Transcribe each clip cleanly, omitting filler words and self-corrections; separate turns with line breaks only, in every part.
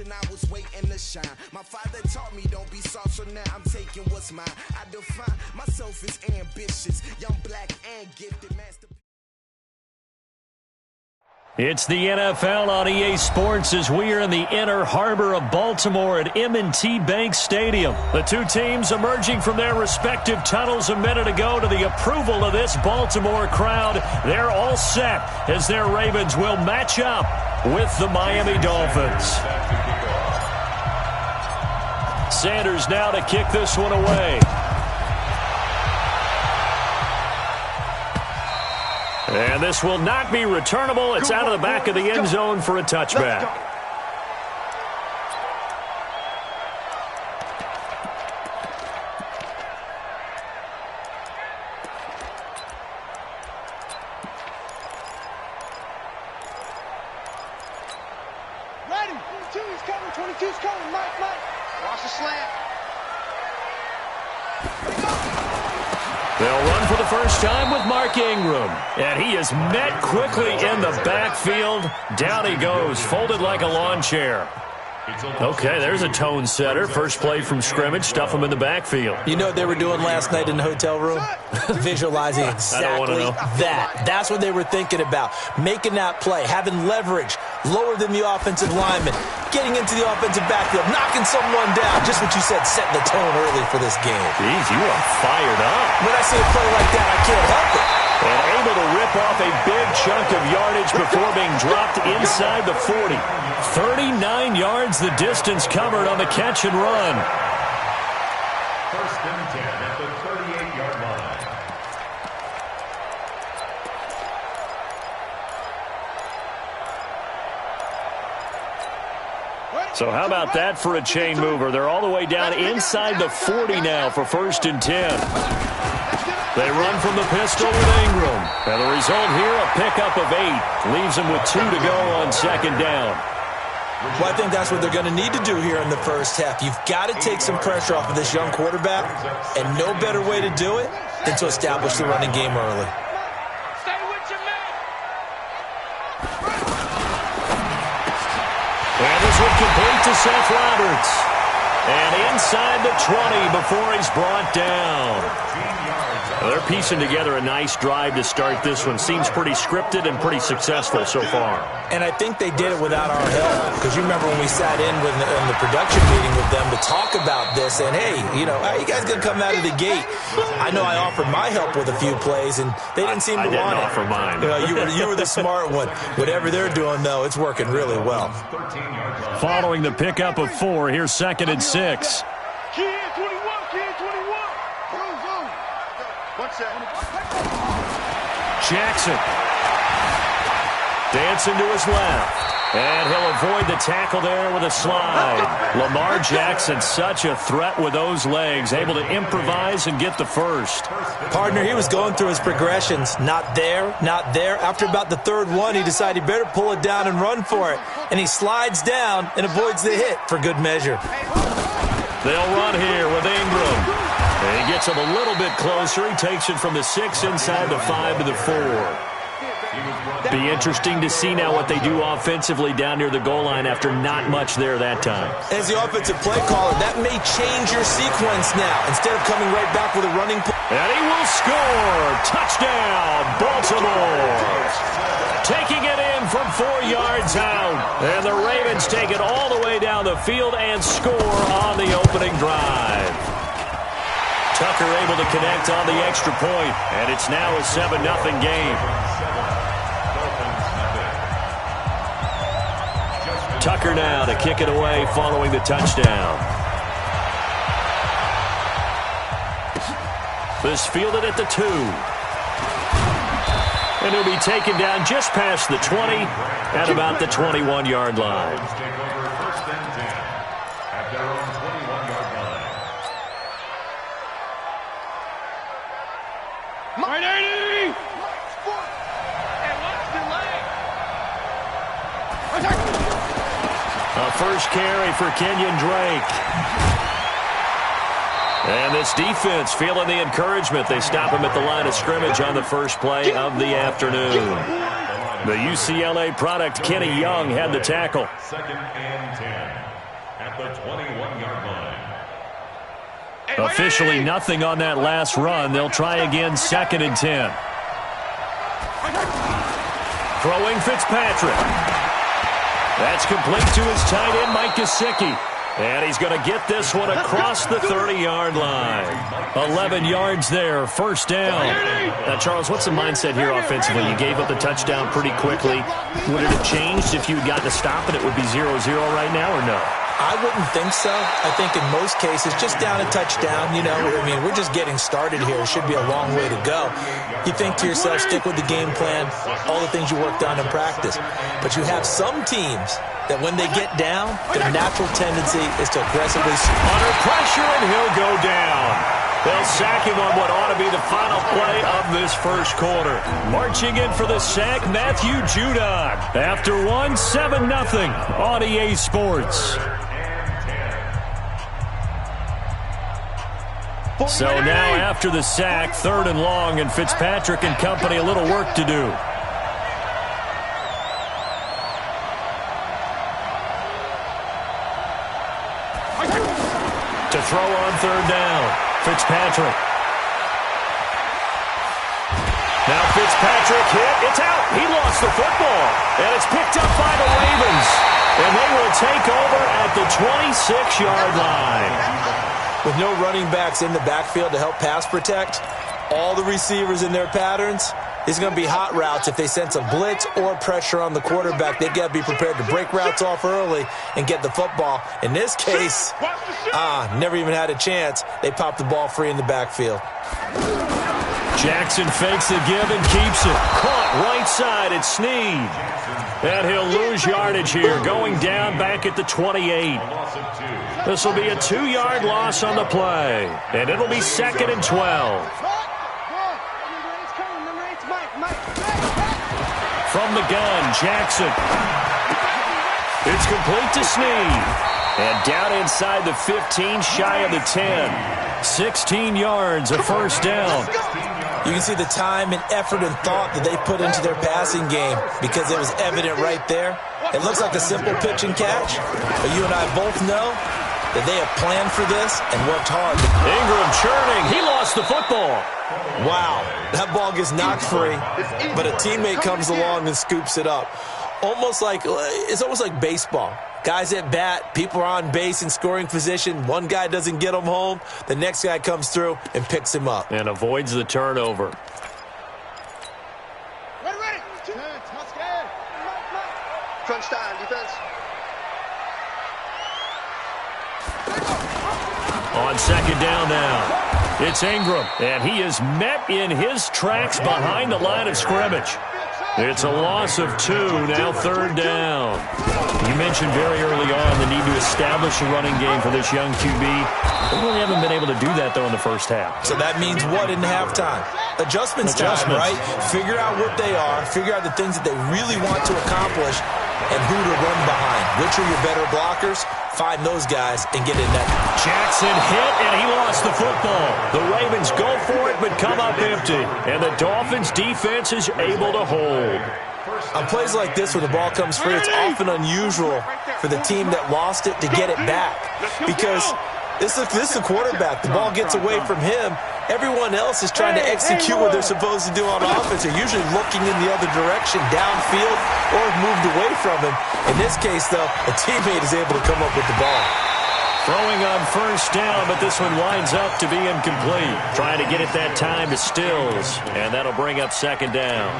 generation, I was waiting to shine. My father taught me don't be soft, so now I'm taking what's mine. I define myself as ambitious, young, black, and gifted master.
It's the NFL on EA Sports as we are in the inner harbor of Baltimore at M&T Bank Stadium. The two teams emerging from their respective tunnels a minute ago to the approval of this Baltimore crowd. They're all set as their Ravens will match up with the Miami Dolphins. Sanders now to kick this one away. And this will not be returnable. It's out of the back of the end zone for a touchback.
Ready. 22's coming. 22's coming. Mike. Watch the slant.
They'll run for the first time with Mark Ingram. And he is met quickly in the backfield. Down he goes, folded like a lawn chair. Okay, there's a tone setter. First play from scrimmage, stuff him in the backfield.
You know what they were doing last night in the hotel room? Visualizing exactly that. That's what they were thinking about. Making that play, having leverage, lower than the offensive lineman, getting into the offensive backfield, knocking someone down. Just what you said, setting the tone early for this game.
Jeez, you are fired up.
When I see a play like that, I can't help it.
And able to rip off a big chunk of yardage before being dropped inside the 40. 39 yards the distance covered on the catch and run.
First and 10 at the 38-yard line.
So how about that for a chain mover? They're all the way down inside the 40 now for first and 10. They run from the pistol with Ingram. And the result here, a pickup of 8. Leaves them with 2 to go on second down.
Well, I think that's what they're going to need to do here in the first half. You've got to take some pressure off of this young quarterback, and no better way to do it than to establish the running game early.
Stay with your man.
And this one complete to Seth Roberts. And inside the 20 before he's brought down. They're piecing together a nice drive to start this one. Seems pretty scripted and pretty successful so far.
And I think they did it without our help. Because you remember when we sat in the production meeting with them to talk about this. And, hey, you know, how are you guys going to come out of the gate? I know I offered my help with a few plays, and they didn't seem to want it.
I didn't offer mine.
You know, you were the smart one. Whatever they're doing, though, it's working really well.
Following the pickup of 4, here's second and 6. Jackson dancing to his left. And he'll avoid the tackle there with a slide. Lamar Jackson, such a threat with those legs, able to improvise and get the first.
Partner, he was going through his progressions. Not there, not there. After about the third one, he decided he better pull it down and run for it. And he slides down and avoids the hit for good measure.
They'll run here with Ingram. And he gets him a little bit closer. He takes it from the 6 inside the 5 to the 4. Be interesting to see now what they do offensively down near the goal line after not much there that time.
As the offensive play caller, that may change your sequence now. Instead of coming right back with a running play.
And he will score. Touchdown, Baltimore. Taking it in from 4 yards out. And the Ravens take it all the way down the field and score on the opening drive. Tucker able to connect on the extra point, and it's now a 7-0 game. Tucker now to kick it away following the touchdown. This fielded at the 2. And he'll be taken down just past the 20 at about the 21-yard line. A first carry for Kenyon Drake. And this defense feeling the encouragement. They stop him at the line of scrimmage on the first play of the afternoon. The UCLA product, Kenny Young, had the tackle.
Second and 10. at the 21-yard line.
Officially nothing on that last run. They'll try again, 2nd and 10. Throwing Fitzpatrick. That's complete to his tight end, Mike Gesicki. And he's going to get this one across the 30-yard line. 11 yards there, 1st down. Now, Charles, what's the mindset here offensively? You gave up the touchdown pretty quickly. Would it have changed if you had gotten a stop and it would be 0-0 right now, or no?
I wouldn't think so. I think in most cases, just down a touchdown, you know, I mean, we're just getting started here. It should be a long way to go. You think to yourself, stick with the game plan, all the things you worked on in practice. But you have some teams that when they get down, their natural tendency is to aggressively
under pressure, and he'll go down. They'll sack him on what ought to be the final play of this first quarter. Marching in for the sack, Matthew Judon. After 7-0 on EA Sports. So now after the sack, 3rd and long, and Fitzpatrick and company a little work to do. To throw on 3rd down, Fitzpatrick. Now Fitzpatrick hit. It's out. He lost the football. And it's picked up by the Ravens. And they will take over at the 26-yard line.
With no running backs in the backfield to help pass protect, all the receivers in their patterns, it's going to be hot routes. If they sense a blitz or pressure on the quarterback, they've got to be prepared to break routes off early and get the football. In this case, never even had a chance. They popped the ball free in the backfield.
Jackson fakes the give and keeps it. Caught right side. It's Snead. And he'll lose yardage here, going down back at the 28. This will be a 2-yard loss on the play. And it'll be 2nd and 12. From the gun, Jackson. It's complete to Snead. And down inside the 15, shy of the 10. 16 yards, a 1st down.
You can see the time and effort and thought that they put into their passing game because it was evident right there. It looks like a simple pitch and catch, but you and I both know that they have planned for this and worked hard.
Ingram churning. He lost the football.
Wow, that ball gets knocked free, but a teammate comes along and scoops it up. It's almost like baseball. Guys at bat, people are on base in scoring position. One guy doesn't get him home. The next guy comes through and picks him up.
And avoids the turnover.
Ready. Crunch time, defense.
On 2nd down now, it's Ingram. And he is met in his tracks behind the line of scrimmage. It's a loss of 2, now 3rd down. You mentioned very early on the need to establish a running game for this young QB. They really haven't been able to do that, though, in the first half.
So that means what in halftime? Adjustments time, right? Figure out what they are, figure out the things that they really want to accomplish, and who to run behind. Which are your better blockers? Find those guys and get in that.
Jackson hit, and he lost the football. The Ravens go for it, but come up empty. And the Dolphins' defense is able to hold.
On plays like this where the ball comes free, it's often unusual for the team that lost it to get it back. Because this is the quarterback. The ball gets away from him. Everyone else is trying to execute what they're supposed to do on offense. They're usually looking in the other direction, downfield, or moved away from him. In this case, though, a teammate is able to come up with the ball.
Throwing on 1st down, but this one winds up to be incomplete. Trying to get it that time to Stills, and that'll bring up 2nd down.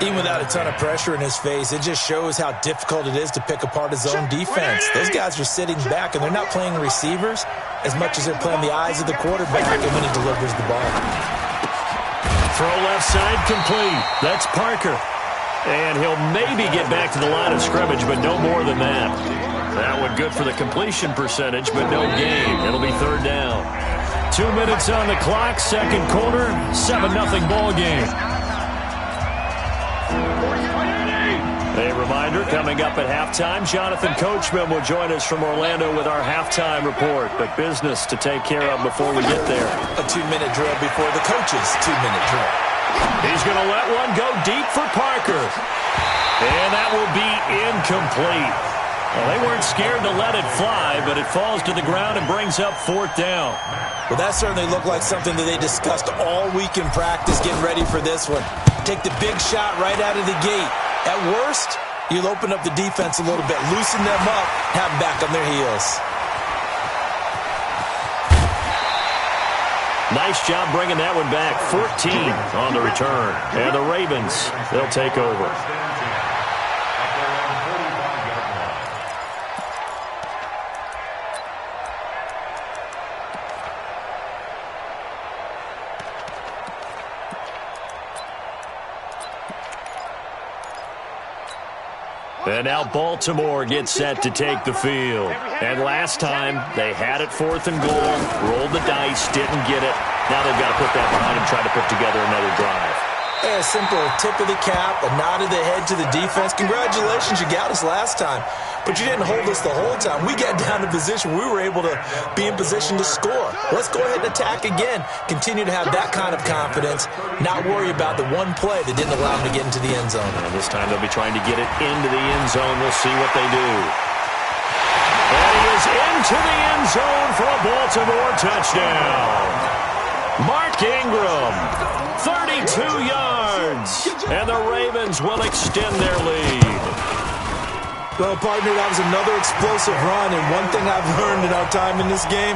Even without a ton of pressure in his face, it just shows how difficult it is to pick apart his own defense. Those guys are sitting back, and they're not playing receivers as much as they're playing the eyes of the quarterback and when he delivers the ball.
Throw left side complete. That's Parker. And he'll maybe get back to the line of scrimmage, but no more than that. That one good for the completion percentage, but no gain. It'll be 3rd down. 2 minutes on the clock, 2nd quarter, 7-0 ball game. A reminder, coming up at halftime, Jonathan Coachman will join us from Orlando with our halftime report. But business to take care of before we get there.
A 2-minute drill before the coach's 2-minute drill.
He's going to let one go deep for Parker. And that will be incomplete. Well, they weren't scared to let it fly, but it falls to the ground and brings up 4th down.
Well, that certainly looked like something that they discussed all week in practice, getting ready for this one. Take the big shot right out of the gate. At worst, you'll open up the defense a little bit, loosen them up, have them back on their heels.
Nice job bringing that one back. 14 on the return. And the Ravens, they'll take over. And now Baltimore gets set to take the field. And last time, they had it 4th and goal, rolled the dice, didn't get it. Now they've got to put that behind and try to put together another drive.
A simple tip of the cap, a nod of the head to the defense. Congratulations, you got us last time. But you didn't hold us the whole time. We got down to position. We were able to be in position to score. Let's go ahead and attack again. Continue to have that kind of confidence. Not worry about the one play that didn't allow them to get into the end zone.
And this time they'll be trying to get it into the end zone. We'll see what they do. And he is into the end zone for a Baltimore touchdown. Mark Ingram, 32 yards. And the Ravens will extend their lead.
Well, partner, that was another explosive run, and one thing I've learned in our time in this game,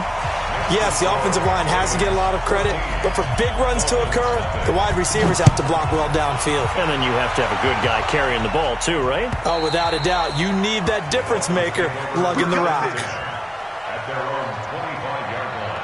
yes, the offensive line has to get a lot of credit, but for big runs to occur, the wide receivers have to block well downfield.
And then you have to have a good guy carrying the ball too, right?
Oh, without a doubt. You need that difference maker lugging the rock.
At their own 25-yard line.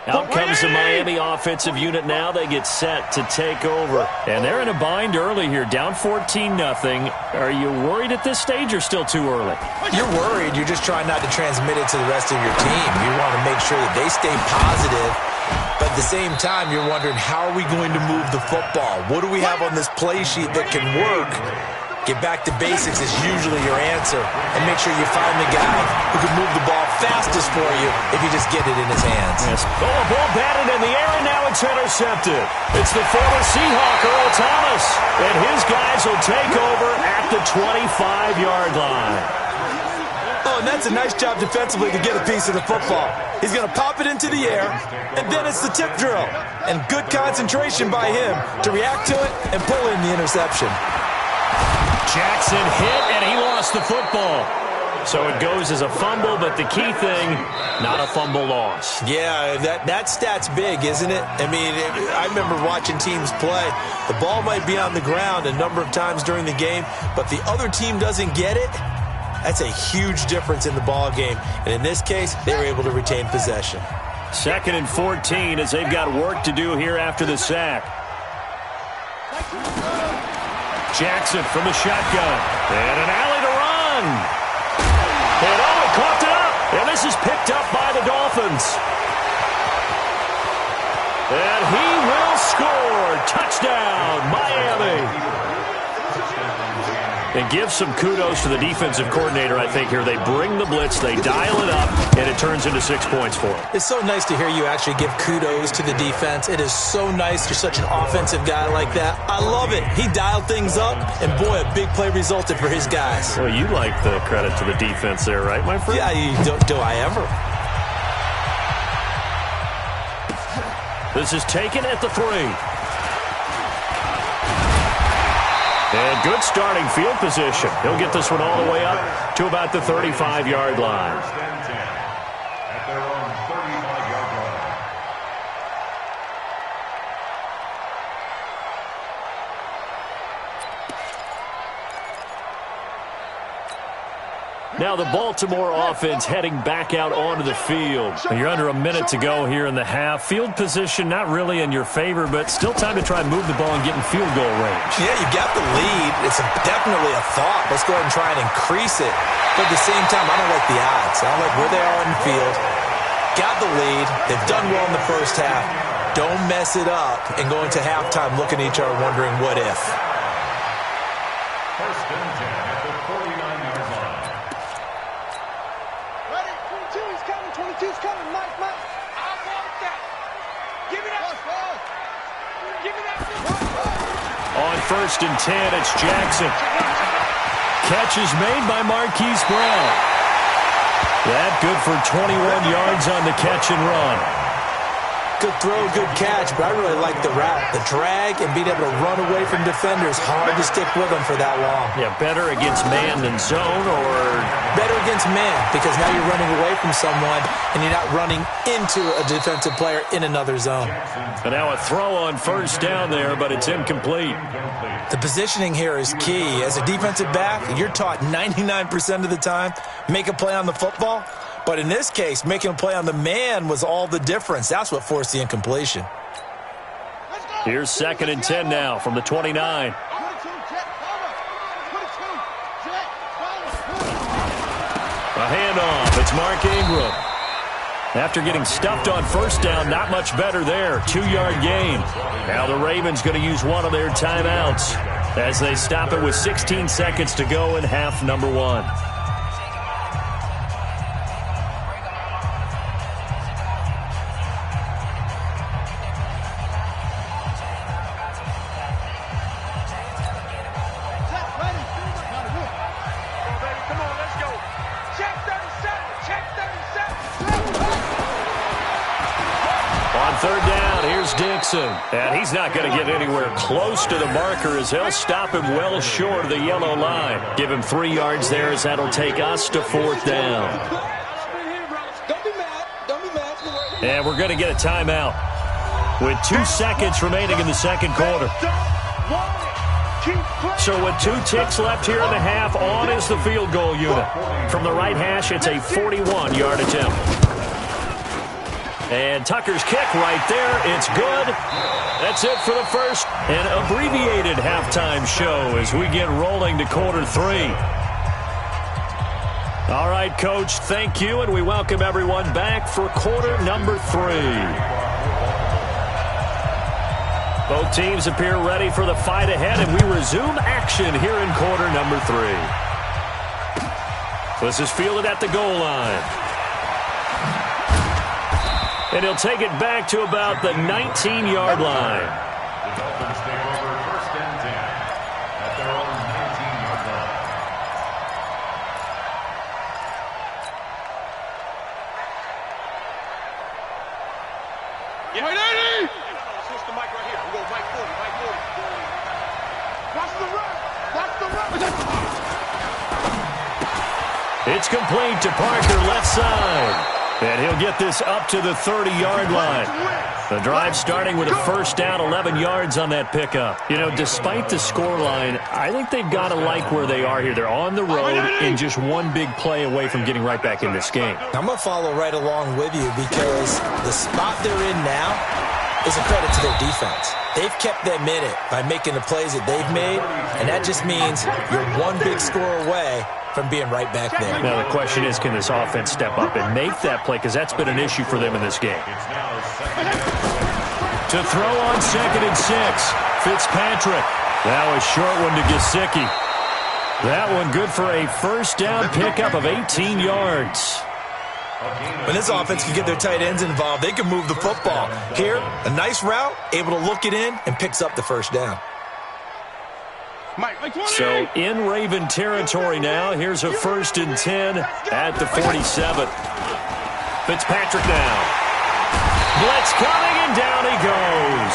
Out comes the Miami offensive unit now. They get set to take over. And they're in a bind early here, down 14-0. Are you worried at this stage or still too early?
You're worried. You're just trying not to transmit it to the rest of your team. You want to make sure that they stay positive. But at the same time, you're wondering, how are we going to move the football? What do we have on this play sheet that can work? Get back to basics is usually your answer. And make sure you find the guy who can move the ball fastest for you if you just get it in his hands.
Yes. Oh, a ball batted in the air, and now it's intercepted. It's the former Seahawk, Earl Thomas. And his guys will take over at the 25-yard line.
Oh, and that's a nice job defensively to get a piece of the football. He's going to pop it into the air, and then it's the tip drill. And good concentration by him to react to it and pull in the interception.
Jackson hit, and he lost the football. So it goes as a fumble, but the key thing, not a fumble loss.
Yeah, that stat's big, isn't it? I mean, I remember watching teams play. The ball might be on the ground a number of times during the game, but the other team doesn't get it. That's a huge difference in the ball game. And in this case, they were able to retain possession.
2nd and 14 as they've got work to do here after the sack. Jackson from the shotgun. And an alley to run. And oh, it caught it up. And this is picked up by the Dolphins. And he will score. Touchdown, Miami. And give some kudos to the defensive coordinator, I think, here. They bring the blitz, they dial it up, and it turns into 6 points for them.
It's so nice to hear you actually give kudos to the defense. It is so nice. You're such an offensive guy like that. I love it. He dialed things up, and boy, a big play resulted for his guys.
Well, you like the credit to the defense there, right, my friend?
Yeah, do I ever?
This is taken at the 3. And good starting field position. He'll get this one all the way up to about the 35-yard line.
At their own 35-yard line.
Now the Baltimore offense heading back out onto the field. You're under a minute to go here in the half. Field position not really in your favor, but still time to try and move the ball and get in field goal range.
Yeah, you got the lead. It's definitely a thought. Let's go ahead and try and increase it. But at the same time, I don't like the odds. I don't like where they are on the field. Got the lead. They've done well in the first half. Don't mess it up and go into halftime looking at each other wondering what if.
1st and 10 at the 49-yard line.
On 1st and 10, it's Jackson. Catch is made by Marquise Brown. That good for 21 yards on the catch and run.
Good throw, good catch, but I really like the route. The drag and being able to run away from defenders. Hard to stick with them for that long.
Yeah, better against man than zone, or?
Better against man, because now you're running away from someone and you're not running into a defensive player in another zone.
And now a throw on 1st down there, but it's incomplete.
The positioning here is key. As a defensive back, you're taught 99% of the time, make a play on the football. But in this case, making a play on the man was all the difference. That's what forced the incompletion.
Here's 2nd and 10 now from the 29. A handoff. It's Mark Ingram. After getting stuffed on 1st down, not much better there. 2-yard gain. Now the Ravens going to use one of their timeouts as they stop it with 16 seconds to go in half number 1. And he's not going to get anywhere close to the marker as they'll stop him well short of the yellow line. Give him 3 yards there as that'll take us to 4th down. And we're going to get a timeout with 2 seconds remaining in the 2nd quarter. So with 2 ticks left here in the half, on is the field goal unit. From the right hash, it's a 41-yard attempt. And Tucker's kick right there. It's good. That's it for the first and abbreviated halftime show as we get rolling to quarter 3. All right, Coach, thank you, and we welcome everyone back for quarter number 3. Both teams appear ready for the fight ahead, and we resume action here in quarter number 3. This is fielded at the goal line. And he'll take it back to about the 19-yard line.
The Dolphins take over 1st and 10 at their own 19-yard line.
Yeah, Eddie! Switch the mic right here. We go Mike 40, Mike 40. Watch the run! Watch the run!
It's complete to Parker, left side. And he'll get this up to the 30-yard line. The drive starting with a 1st down, 11 yards on that pickup. You know, despite the scoreline, I think they've got to like where they are here. They're on the road and just one big play away from getting right back in this game.
I'm going to follow right along with you because the spot they're in now is a credit to their defense. They've kept them in it by making the plays that they've made, and that just means you're one big score away from being right back there.
Now the question is, can this offense step up and make that play? Because that's been an issue for them in this game. To throw on 2nd and 6, Fitzpatrick. Now a short one to Gesicki. That one good for a 1st down pickup of 18 yards.
When this offense can get their tight ends involved, they can move the football. Here, a nice route, able to look it in, and picks up the 1st down.
So in Raven territory now. Here's a 1st and 10 at the 47. Fitzpatrick now. Blitz coming, and down he goes.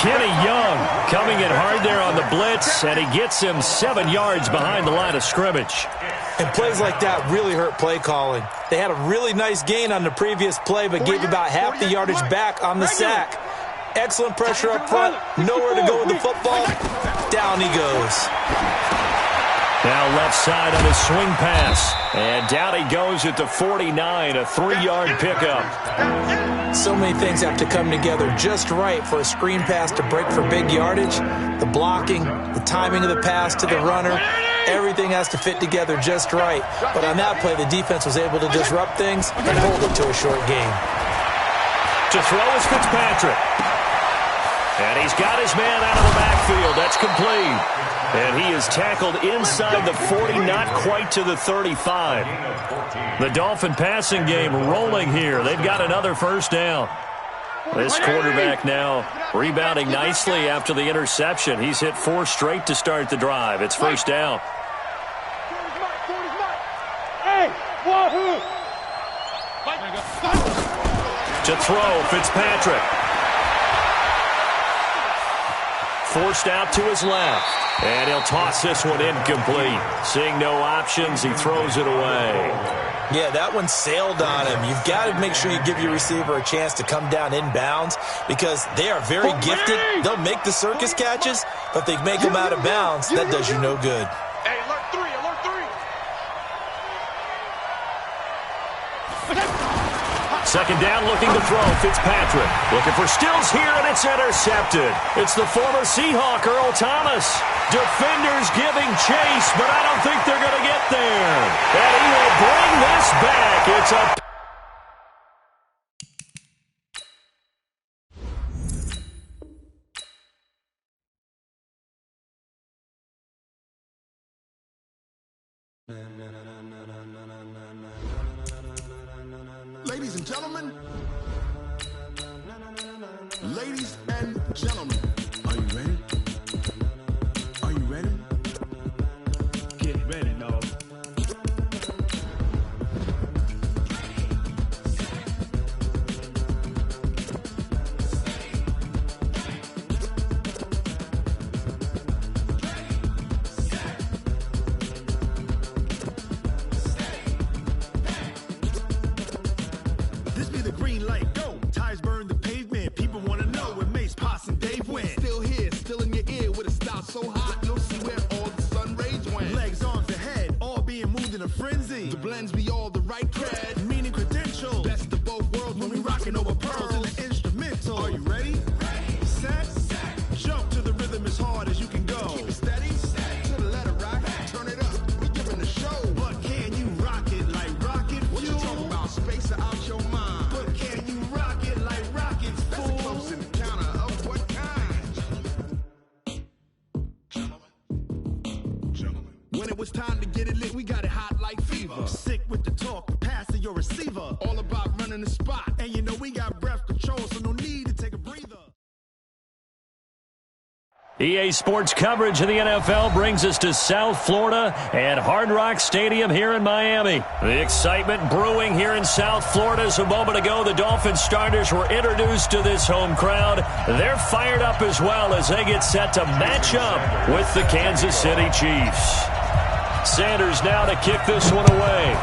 Kenny Young coming in hard there on the blitz, and he gets him 7 yards behind the line of scrimmage.
And plays like that really hurt play calling. They had a really nice gain on the previous play, but gave about half the yardage back on the sack. Excellent pressure up front. Nowhere to go with the football. Down he goes.
Now left side on his swing pass. And down he goes at the 49, a 3-yard pickup.
So many things have to come together just right for a screen pass to break for big yardage. The blocking, the timing of the pass to the runner, everything has to fit together just right. But on that play, the defense was able to disrupt things and hold it to a short gain.
To throw is Fitzpatrick. And he's got his man out of the backfield. That's complete. And he is tackled inside the 40, not quite to the 35. The Dolphin passing game rolling here. They've got another 1st down. This quarterback now rebounding nicely after the interception. He's hit 4 straight to start the drive. It's first down. To throw, Fitzpatrick. Forced out to his left. And he'll toss this one incomplete. Seeing no options, he throws it away.
Yeah, that one sailed on him. You've got to make sure you give your receiver a chance to come down inbounds because they are very gifted. They'll make the circus catches, but if they make them out of bounds, that does you no good.
Hey, alert 3, alert 3.
Second down, looking to throw. Fitzpatrick looking for Stills here, and it's intercepted. It's the former Seahawk, Earl Thomas. Defenders giving chase, but I don't think they're going to get there. And he will bring this back. It's a...
Ladies and gentlemen, are you ready? Are you ready?
Get ready, dog.
This be the green light, go. Tires burn the pavement. People want to know where Mace, Potts, and Dave went. Still here, still in your ear with a style so hot, you'll see where all the sun rays went. Legs, arms, and head, all being moved in a frenzy. The blends be all the right cred, meaning credentials. Best of both worlds when we rockin' over pearls in the instrumental. Are you ready? Set. Jump to the rhythm as hard as you can go. Keep it steady. To the letter rock. Turn it up. We giving the show. But can you rock it like rocket fuel? What you talking about? Space out your mind. But can you rock it like rockets, fool? That's a close encounter of what kind? Gentlemen. When it was time to get it lit, we got it hot like fever. Sick with the talk, passing your receiver. All about running the spot. And you know we got breath control, so no need to take a breather.
EA Sports coverage of the NFL brings us to South Florida and Hard Rock Stadium here in Miami. The excitement brewing here in South Florida as a moment ago the Dolphins starters were introduced to this home crowd. They're fired up as well as they get set to match up with the Kansas City Chiefs. Sanders now to kick this one away.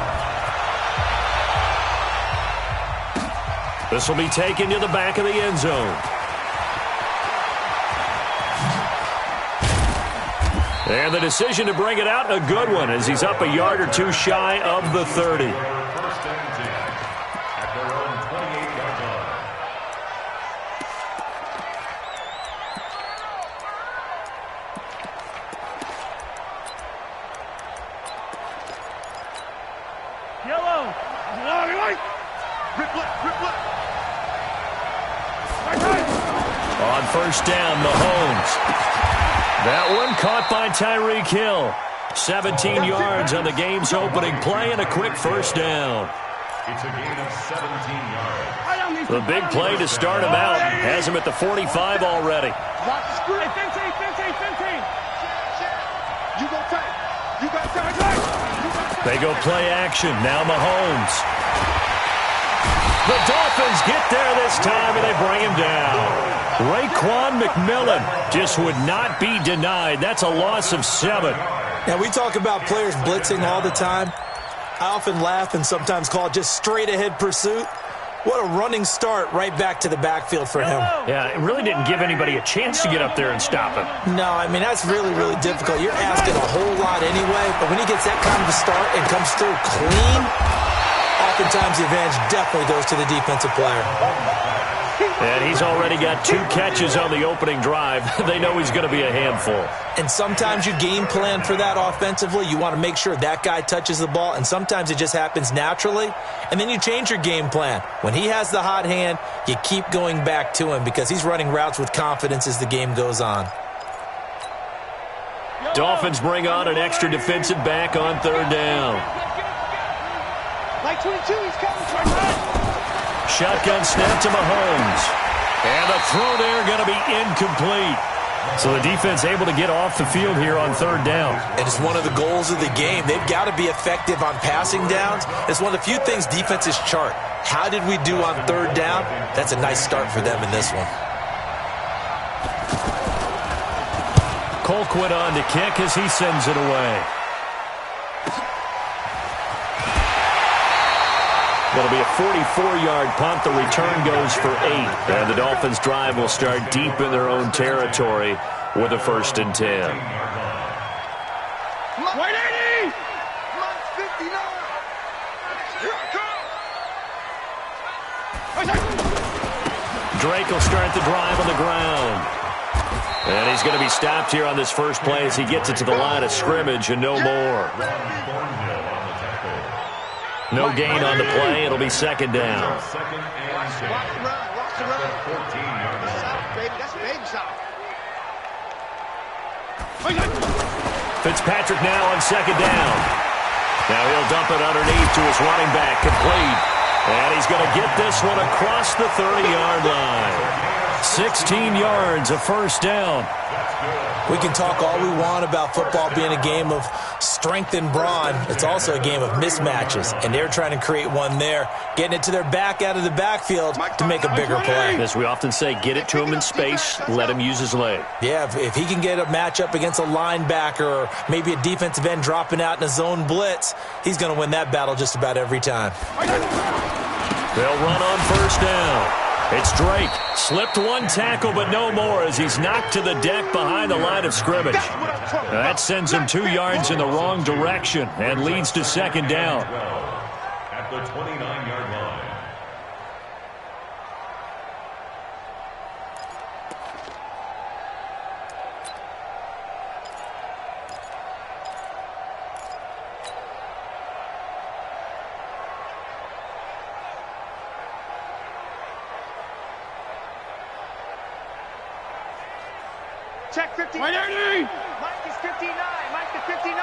This will be taken to the back of the end zone. And the decision to bring it out, a good one, as he's up a yard or two shy of the 30.
First and 10 at their own 28-yard line.
Yellow.
Rip left.
On first down, Mahomes. That one caught by Tyreek Hill. 17 yards on the game's opening play and a quick first down.
It's a gain of 17 yards.
The big play to start him out has him at the 45 already.
Hey, 15.
You go tight. You got tight.
They go play action. Now Mahomes. The Dolphins get there this time and they bring him down. Raekwon McMillan just would not be denied. That's a loss of 7.
Now, we talk about players blitzing all the time. I often laugh and sometimes call it just straight-ahead pursuit. What a running start right back to the backfield for him.
Yeah, it really didn't give anybody a chance to get up there and stop him.
No, I mean, that's really, really difficult. You're asking a whole lot anyway, but when he gets that kind of a start and comes through clean, oftentimes the advantage definitely goes to the defensive player.
And he's already got 2 catches on the opening drive. They know he's going to be a handful.
And sometimes you game plan for that offensively. You want to make sure that guy touches the ball, and sometimes it just happens naturally. And then you change your game plan. When he has the hot hand, you keep going back to him because he's running routes with confidence as the game goes on.
Dolphins bring on an extra defensive back on third down.
Like 22, he's coming.
Shotgun snap to Mahomes. And the throw there going to be incomplete. So the defense able to get off the field here on third down.
And it's one of the goals of the game. They've got to be effective on passing downs. It's one of the few things defenses chart. How did we do on third down? That's a nice start for them in this one.
Colquitt on to kick as he sends it away. It'll be a 44-yard punt. The return goes for 8. And the Dolphins' drive will start deep in their own territory with a 1st and 10.
180! 59! Here I come!
Drake will start the drive on the ground. And he's going to be stopped here on this first play as he gets it to the line of scrimmage and no more. No gain on the play. It'll be 2nd down.
Watch the run. Watch the run. That's baby shot.
Fitzpatrick now on 2nd down. Now he'll dump it underneath to his running back, complete. And he's going to get this one across the 30-yard line. 16 yards, a 1st down.
We can talk all we want about football being a game of strength and brawn. It's also a game of mismatches, and they're trying to create one there, getting it to their back out of the backfield to make a bigger play.
As we often say, get it to him in space, let him use his leg.
Yeah, if he can get a matchup against a linebacker or maybe a defensive end dropping out in a zone blitz, he's going to win that battle just about every time.
They'll run on 1st down. It's Drake. Slipped one tackle, but no more as he's knocked to the deck behind the line of scrimmage. Now that sends him 2 yards in the wrong direction and leads to 2nd down.
At the 29-yard line.
Check 50. 180! Mike is 59. Mike is 59.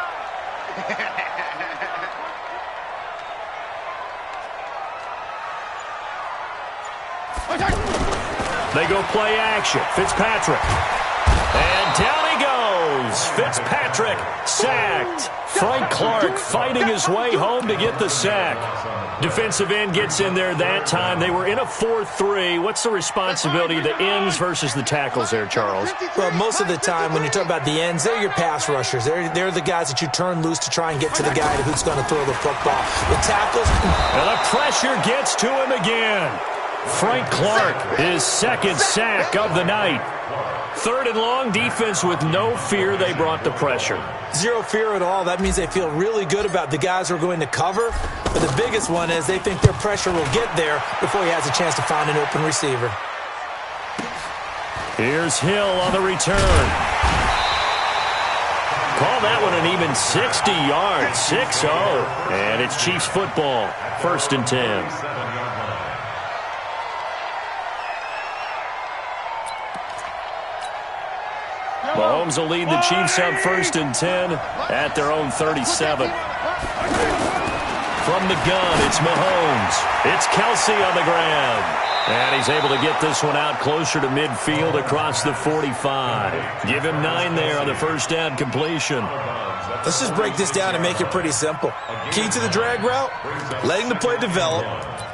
They go play action. Fitzpatrick. And down he goes. Fitzpatrick sacked. Frank Clark fighting his way home to get the sack. Defensive end gets in there that time. They were in a 4-3. What's the responsibility of the ends versus the tackles there, Charles?
Well, most of the time when you talk about the ends, they're your pass rushers. They're the guys that you turn loose to try and get to the guy who's going to throw the football. The tackles.
And the pressure gets to him again. Frank Clark, his 2nd sack of the night. 3rd and long, defense with no fear. They brought the pressure.
Zero fear at all. That means they feel really good about the guys who are going to cover. But the biggest one is they think their pressure will get there before he has a chance to find an open receiver.
Here's Hill on the return. Call that one an even 60 yards, 6-0. And it's Chiefs football, 1st and 10. Mahomes will lead the Chiefs up 1st and 10 at their own 37. From the gun, it's Mahomes. It's Kelsey on the ground. And he's able to get this one out closer to midfield across the 45. Give him 9 there on the 1st down completion.
Let's just break this down and make it pretty simple. Key to the drag route, letting the play develop,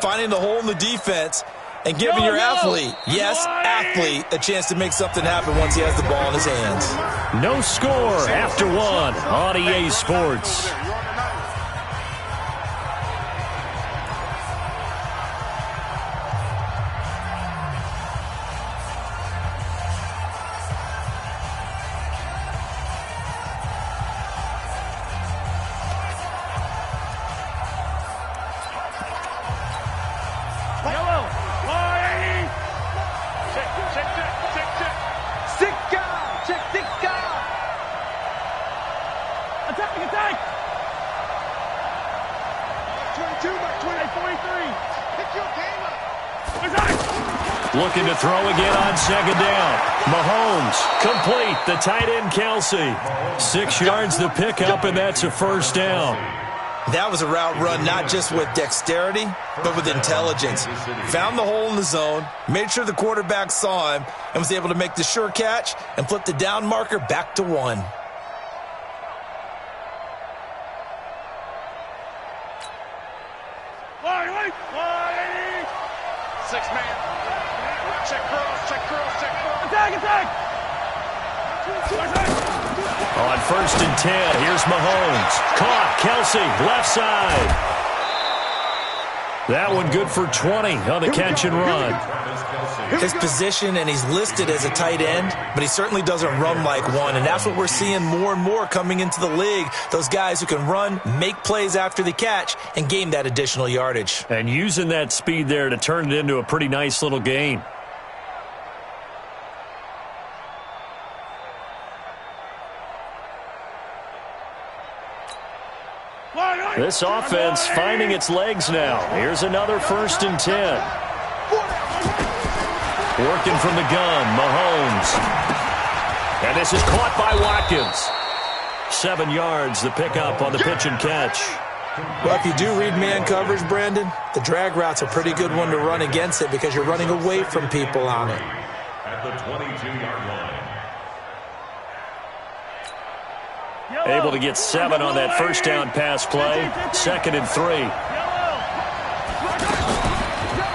finding the hole in the defense, and giving your athlete, yes, athlete, a chance to make something happen once he has the ball in his hands.
No score after 1 on EA Sports. Looking to throw again on 2nd down. Mahomes, complete. The tight end, Kelsey. 6 yards the pickup, and that's a 1st down.
That was a route run not just with dexterity, but with intelligence. Found the hole in the zone, made sure the quarterback saw him, and was able to make the sure catch and flip the down marker back to 1.
Six-man. Check curls, check curls, check curls.
Attack!
On 1st and 10, here's Mahomes. Caught, Kelsey, left side. That one good for 20 on the catch and run.
His position, and he's listed as a tight end, but he certainly doesn't run like one, and that's what we're seeing more and more coming into the league. Those guys who can run, make plays after the catch, and gain that additional yardage.
And using that speed there to turn it into a pretty nice little gain. This offense finding its legs now. Here's another 1st and 10. Working from the gun, Mahomes. And this is caught by Watkins. 7 yards, the pickup on the pitch and catch.
Well, if you do read man coverage, Brandon, the drag route's a pretty good one to run against it because you're running away from people on it.
At the 22-yard line.
Able to get 7 on that first down pass play. 2nd and 3.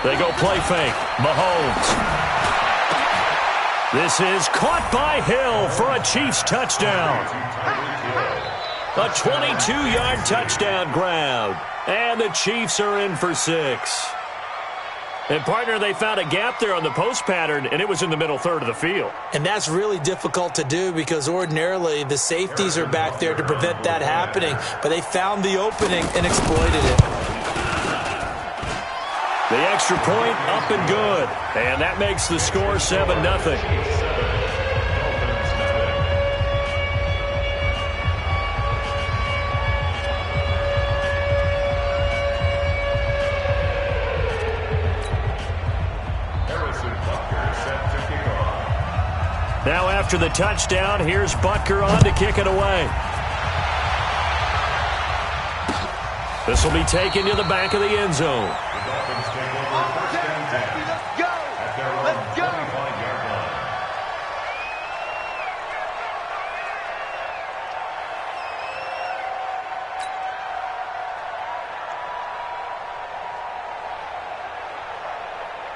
They go play fake. Mahomes. This is caught by Hill for a Chiefs touchdown. A 22-yard touchdown grab. And the Chiefs are in for 6. And, partner, they found a gap there on the post pattern, and it was in the middle third of the field.
And that's really difficult to do because ordinarily the safeties are back there to prevent that happening, but they found the opening and exploited it.
The extra point up and good, and that makes the score 7-0. Now after the touchdown, here's Butker on to kick it away. This will be taken to the back of the end zone.
Let's go! Let's go!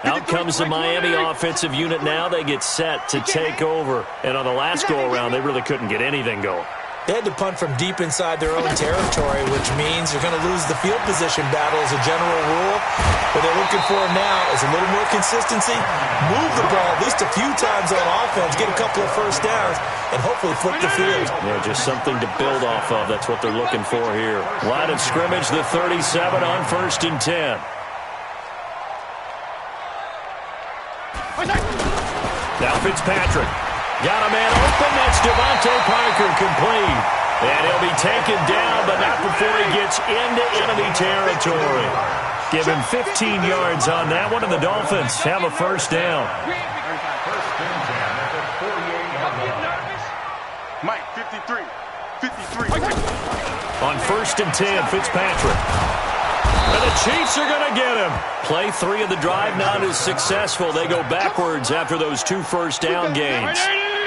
Out comes the Miami offensive unit now. They get set to take over. And on the last go-around, they really couldn't get anything going.
They had to punt from deep inside their own territory, which means they're going to lose the field position battle as a general rule. What they're looking for now is a little more consistency, move the ball at least a few times on offense, get a couple of first downs, and hopefully flip the field.
Yeah, just something to build off of. That's what they're looking for here. Line of scrimmage, the 37 on 1st and 10. Now Fitzpatrick. Got a man open. That's Devontae Parker complete. And he'll be taken down, but not before he gets into enemy territory. Give him 15 yards on that one, and the Dolphins have a first down.
Mike, 53. 53.
On 1st and 10, Fitzpatrick. And the Chiefs are going to get him. Play 3 of the drive not as successful. They go backwards after those 2 first down gains.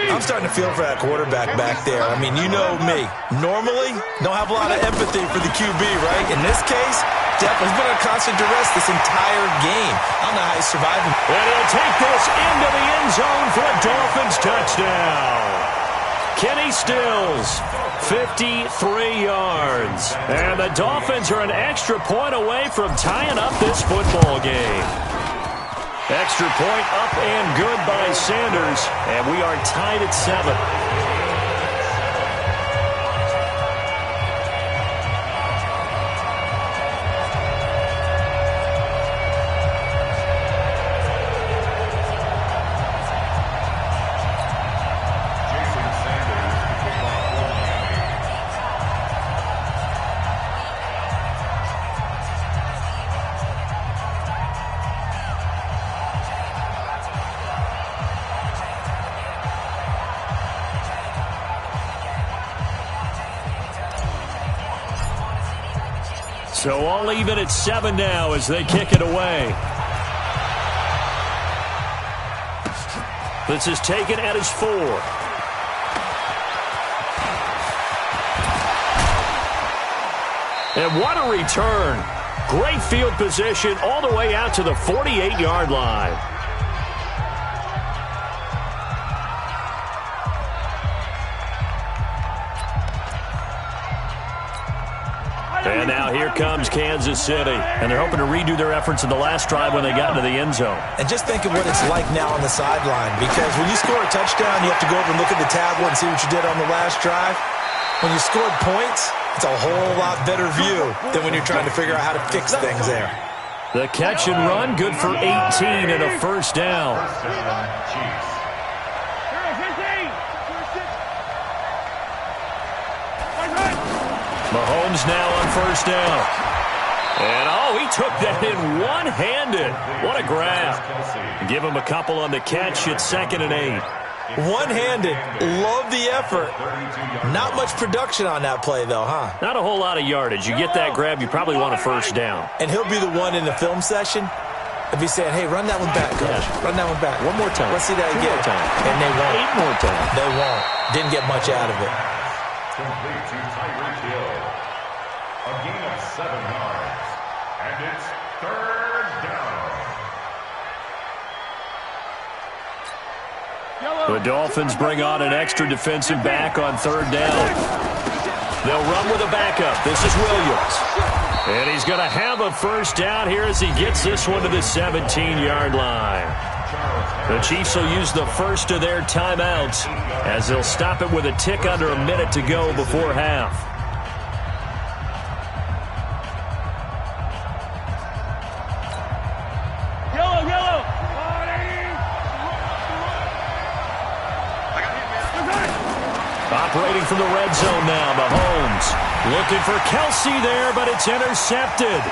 I'm starting to feel for that quarterback back there. I mean, you know me. Normally, don't have a lot of empathy for the QB, right? In this case, definitely been under constant duress this entire game. I don't know how he's surviving.
And he'll take this into the end zone for a Dolphins touchdown. Kenny Stills, 53 yards. And the Dolphins are an extra point away from tying up this football game. Extra point up and good by Sanders. And we are tied at 7. So all even at 7 now as they kick it away. This is taken at his 4. And what a return. Great field position all the way out to the 48-yard line. And now here comes Kansas City. And they're hoping to redo their efforts in the last drive when they got into the end zone.
And just think of what it's like now on the sideline. Because when you score a touchdown, you have to go over and look at the tablet and see what you did on the last drive. When you scored points, it's a whole lot better view than when you're trying to figure out how to fix things there.
The catch and run, good for 18 and a first down. Mahomes now on first down. And, oh, he took that in one-handed. What a grab. Give him a couple on the catch at 2nd and 8.
One-handed. Love the effort. Not much production on that play, though, huh?
Not a whole lot of yardage. You get that grab, you probably want a first down.
And he'll be the one in the film session. If he's saying, hey, run that one back, coach.
Yeah.
Run that one back.
One more time.
Let's see that
Two
again.
more time.
And they won't.
8 more times.
They won't. Didn't get much out of it.
Complete to Tyreek Hill. A gain of 7 yards. And it's 3rd down.
The Dolphins bring on an extra defensive back on 3rd down. They'll run with a backup. This is Williams. And he's going to have a first down here as he gets this one to the 17-yard line. The Chiefs will use the first of their timeouts as they'll stop it with a tick under a minute to go before half. Operating from the red zone now, Mahomes. Looking for Kelsey there, but it's intercepted.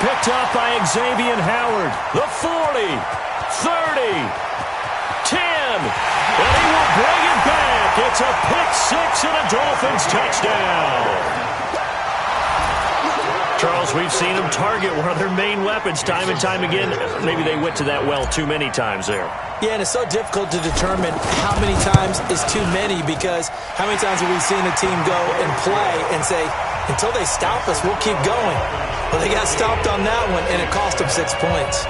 Picked up by Xavier Howard. The 40, 30, 10. And he will bring it back. It's a pick 6 and a Dolphins touchdown. Charles, we've seen them target one of their main weapons time and time again. Maybe they went to that well too many times there.
Yeah, and it's so difficult to determine how many times is too many, because how many times have we seen a team go and play and say, until they stop us, we'll keep going. Well, they got stopped on that one, and it cost them 6 points.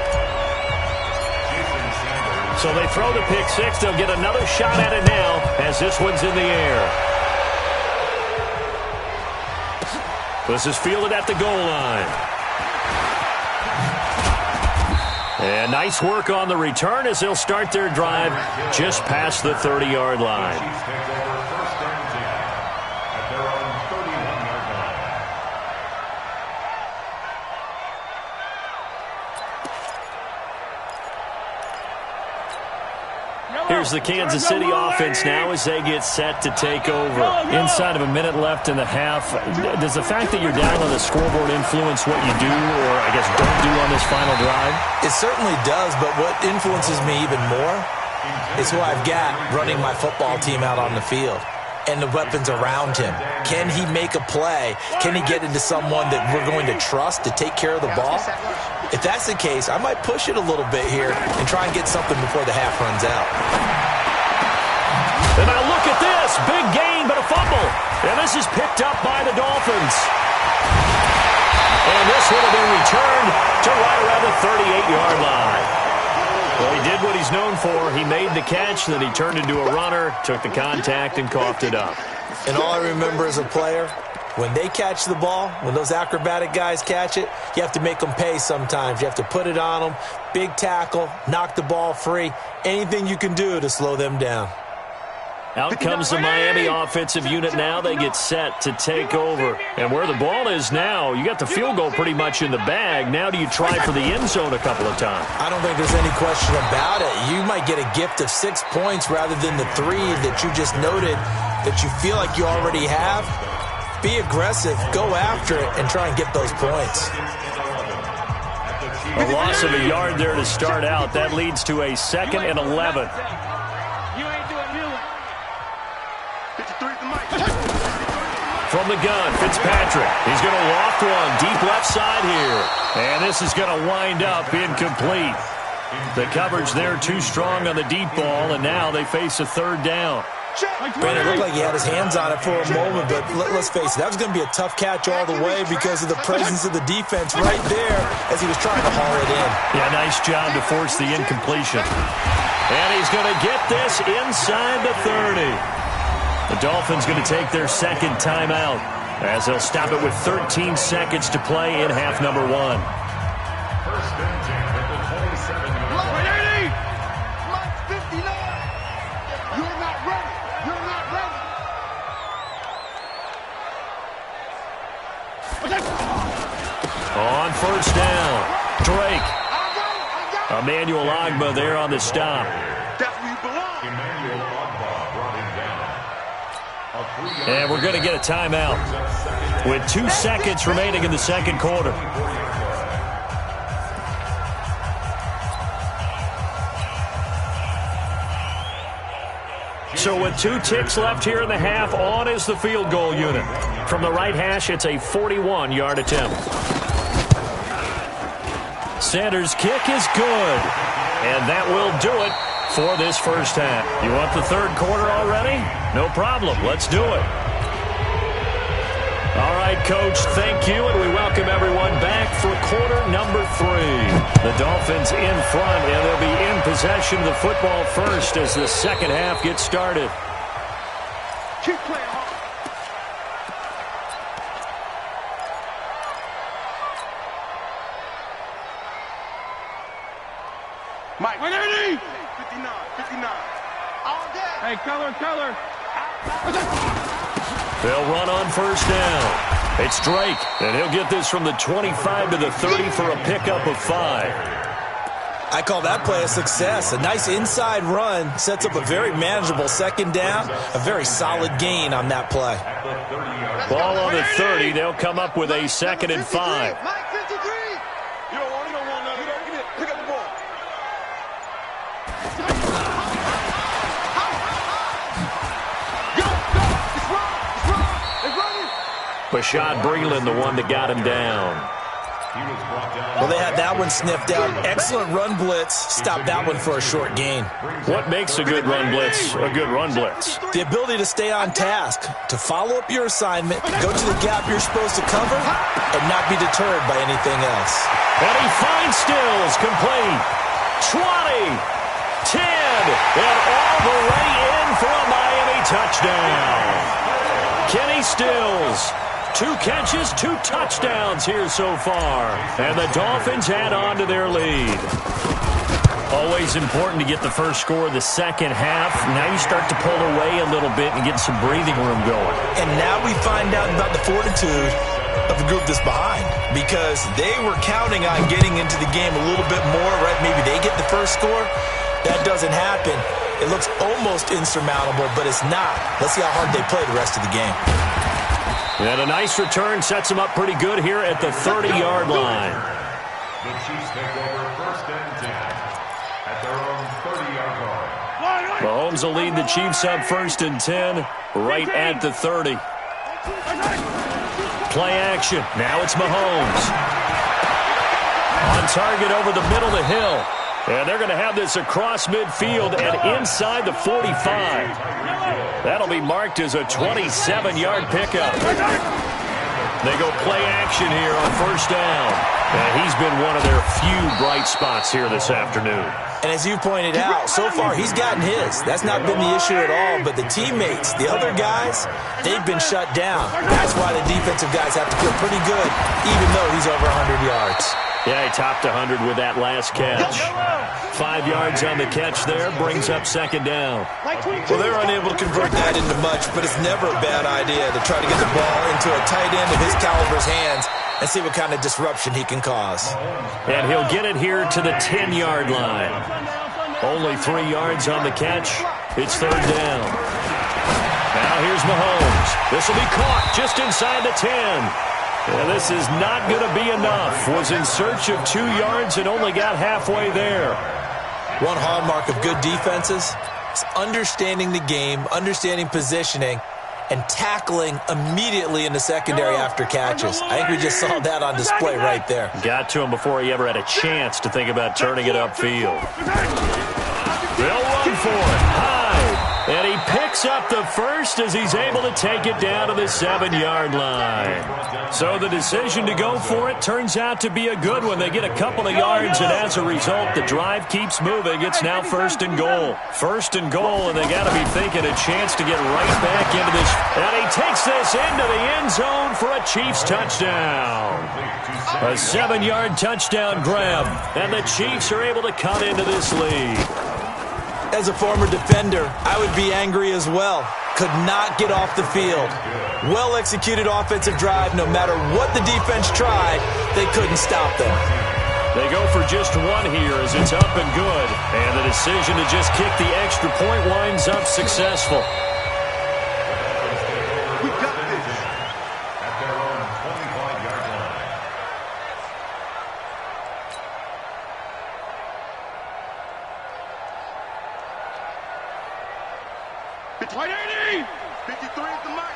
So they throw the pick 6. They'll get another shot at it now as this one's in the air. This is fielded at the goal line. And nice work on the return as they'll start their drive just past the 30-yard line. Here's the Kansas City offense now as they get set to take over. Inside of a minute left in the half, does the fact that you're down on the scoreboard influence what you do or, I guess, don't do on this final drive?
It certainly does, but what influences me even more is who I've got running my football team out on the field and the weapons around him. Can he make a play? Can he get into someone that we're going to trust to take care of the ball? If that's the case, I might push it a little bit here and try and get something before the half runs out.
And now look at this. Big gain, but a fumble. And this is picked up by the Dolphins. And this one will be returned to right around the 38-yard line. Well, he did what he's known for. He made the catch, then he turned into a runner, took the contact, and coughed it up.
And all I remember as a player, when they catch the ball, when those acrobatic guys catch it, you have to make them pay sometimes. You have to put it on them, big tackle, knock the ball free, anything you can do to slow them down.
Out comes the Miami offensive unit now. They get set to take over. And where the ball is now, you got the field goal pretty much in the bag. Now do you try for the end zone a couple of times?
I don't think there's any question about it. You might get a gift of 6 points rather than the 3 that you just noted that you feel like you already have. Be aggressive, go after it, and try and get those points.
A loss of a yard there to start out. That leads to a 2nd and 11. From the gun, Fitzpatrick. He's going to loft one deep left side here. And this is going to wind up incomplete. The coverage there too strong on the deep ball, and now they face a third down.
Brandon, it looked like he had his hands on it for a moment, but let's face it, that was going to be a tough catch all the way because of the presence of the defense right there as he was trying to haul it in.
Yeah, nice job to force the incompletion. And he's going to get this inside the 30. The Dolphins going to take their second timeout as they'll stop it with 13 seconds to play in half number 1.
First and 10 at the 27-yard line.
Mike 59. You're not ready. You're not ready.
On first down, Drake. Emmanuel Ogbah there on the stop.
That's where you belong.
Emmanuel Ogbah brought him down.
And we're going to get a timeout with 2 seconds remaining in the second quarter. So with 2 ticks left here in the half, on is the field goal unit. From the right hash, it's a 41-yard attempt. Sanders' kick is good. And that will do it for this first half. You want the third quarter already? No problem. Let's do it. All right, Coach, thank you, and we welcome everyone back for quarter number 3. The Dolphins in front, and they'll be in possession of the football first as the second half gets started.
Keep playing hard. Mike.
180.
59. 59. All day.
Hey, color.
They'll run on first down. It's Drake, and he'll get this from the 25 to the 30 for a pickup of 5.
I call that play a success. A nice inside run sets up a very manageable second down, a very solid gain on that play.
Ball on the 30. They'll come up with a second and 5.
Mike 53. You don't want none. Get it. Pick up the ball.
Bashad Breeland, the one that got him down.
Well, they had that one sniffed out. Excellent run blitz. Stopped that one for a short gain.
What makes a good run blitz a good run blitz?
The ability to stay on task, to follow up your assignment, go to the gap you're supposed to cover, and not be deterred by anything else.
And he finds Stills, complete. 20, 10, and all the way in for a Miami touchdown. Kenny Stills. 2 catches, 2 touchdowns here so far. And the Dolphins add on to their lead. Always important to get the first score of the second half. Now you start to pull away a little bit and get some breathing room going.
And now we find out about the fortitude of the group that's behind, because they were counting on getting into the game a little bit more, right? Maybe they get the first score. That doesn't happen. It looks almost insurmountable, but it's not. Let's see how hard they play the rest of the game.
And a nice return sets them up pretty good here at the 30-yard line.
The Chiefs take over first and 10 at their own 30-yard line.
Mahomes will lead the Chiefs up first and 10 right at the 30. Play action. Now it's Mahomes. On target over the middle of the hill. And they're going to have this across midfield and inside the 45. That'll be marked as a 27-yard pickup. They go play action here on first down. And he's been one of their few bright spots here this afternoon.
And as you pointed out, so far he's gotten his. That's not been the issue at all. But the teammates, the other guys, they've been shut down. That's why the defensive guys have to feel pretty good, even though he's over 100 yards.
Yeah, he topped 100 with that last catch. 5 yards on the catch there, brings up second down.
Well, they're unable to convert that into much, but it's never a bad idea to try to get the ball into a tight end of his caliber's hands and see what kind of disruption he can cause.
And he'll get it here to the 10-yard line. Only 3 yards on the catch. It's third down. Now here's Mahomes. This will be caught just inside the 10. And this is not going to be enough. Was in search of 2 yards and only got halfway there.
One hallmark of good defenses is understanding the game, understanding positioning, and tackling immediately in the secondary after catches. I think we just saw that on display right there.
Got to him before he ever had a chance to think about turning it upfield. They'll run for it. High. And he picks up the first as he's able to take it down to the 7-yard line. So the decision to go for it turns out to be a good one. They get a couple of yards, and as a result, the drive keeps moving. It's now 1st and goal. 1st and goal, and they got to be thinking a chance to get right back into this. And he takes this into the end zone for a Chiefs touchdown. A 7-yard touchdown grab, and the Chiefs are able to cut into this lead.
As a former defender, I would be angry as well. Could not get off the field. Well-executed offensive drive. No matter what the defense tried, they couldn't stop them.
They go for just one here as it's up and good. And the decision to just kick the extra point winds up successful.
We got this.
At their own 25-yard line.
White 80!
53 at the mic.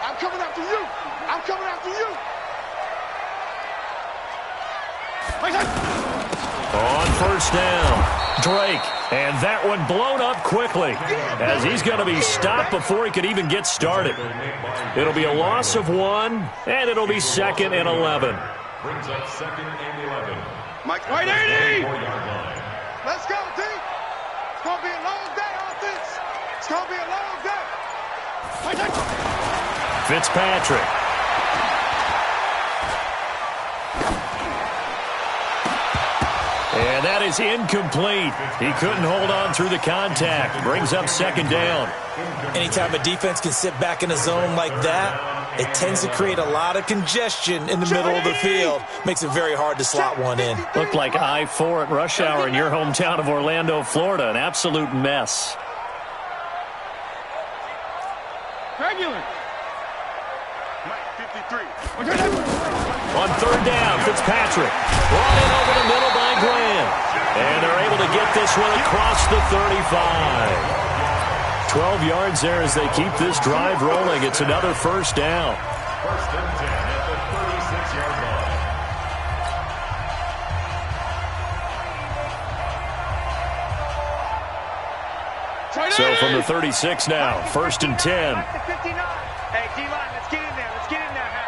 I'm coming after you! I'm coming after you!
On 1st down, Drake. And that one blown up quickly as he's going to be stopped before he could even get started. It'll be a loss of 1, and it'll be 2nd and 11.
Brings up 2nd and 11.
Mike, White 80!
4-yard line.
Let's go, D! It's gonna be a long day, offense! It's gonna be a long day!
Fitzpatrick. And that is incomplete. He couldn't hold on through the contact. Brings up 2nd down.
Anytime a defense can sit back in a zone like that, it tends to create a lot of congestion in the middle of the field. Makes it very hard to slot one in.
Looked like I-4 at rush hour in your hometown of Orlando, Florida. An absolute mess.
Regular.
Mike, 53.
On 3rd down, Fitzpatrick. Brought in over the middle by Graham. And they're able to get this one across the 35. 12 yards there as they keep this drive rolling. It's another 1st down.
1st and 10 at the 36-yard line.
So from the 36 now, 1st and 10.
Hey, D-line, let's get in there. Let's get in there, man.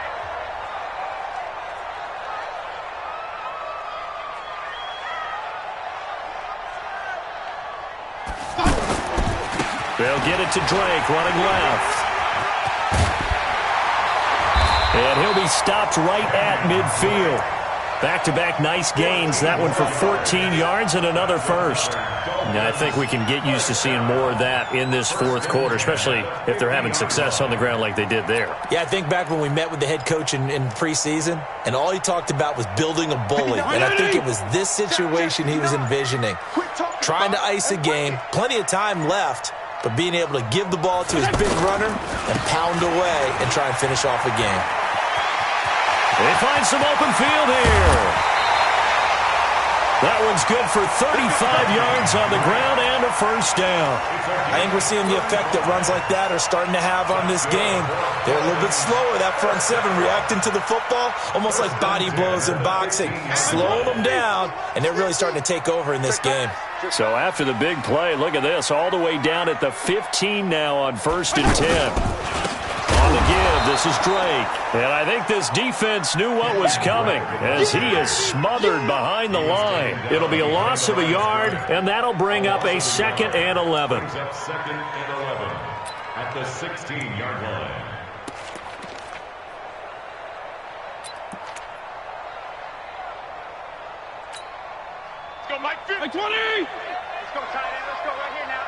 They'll get it to Drake, running left. And he'll be stopped right at midfield. Back-to-back nice gains. That one for 14 yards and another 1st. I think we can get used to seeing more of that in this 4th quarter, especially if they're having success on the ground like they did there.
Yeah, I think back when we met with the head coach in preseason, and all he talked about was building a bully. And I think it was this situation he was envisioning. Trying to ice a game, plenty of time left, but being able to give the ball to his big runner and pound away and try and finish off a game.
They find some open field here. That one's good for 35 yards on the ground and a 1st down.
I think we're seeing the effect that runs like that are starting to have on this game. They're a little bit slower, that front 7, reacting to the football, almost like body blows in boxing. Slow them down, and they're really starting to take over in this game.
So after the big play, look at this, all the way down at the 15 now on 1st and 10. On the give, this is Drake. And I think this defense knew what was coming as he is smothered behind the line. It'll be a loss of a yard, and that'll bring up a 2nd and 11.
Brings up 2nd and 11 at the 16-yard line.
Let's go, Mike, 50.
Like 20!
Let's go, tight end. Let's go right here now.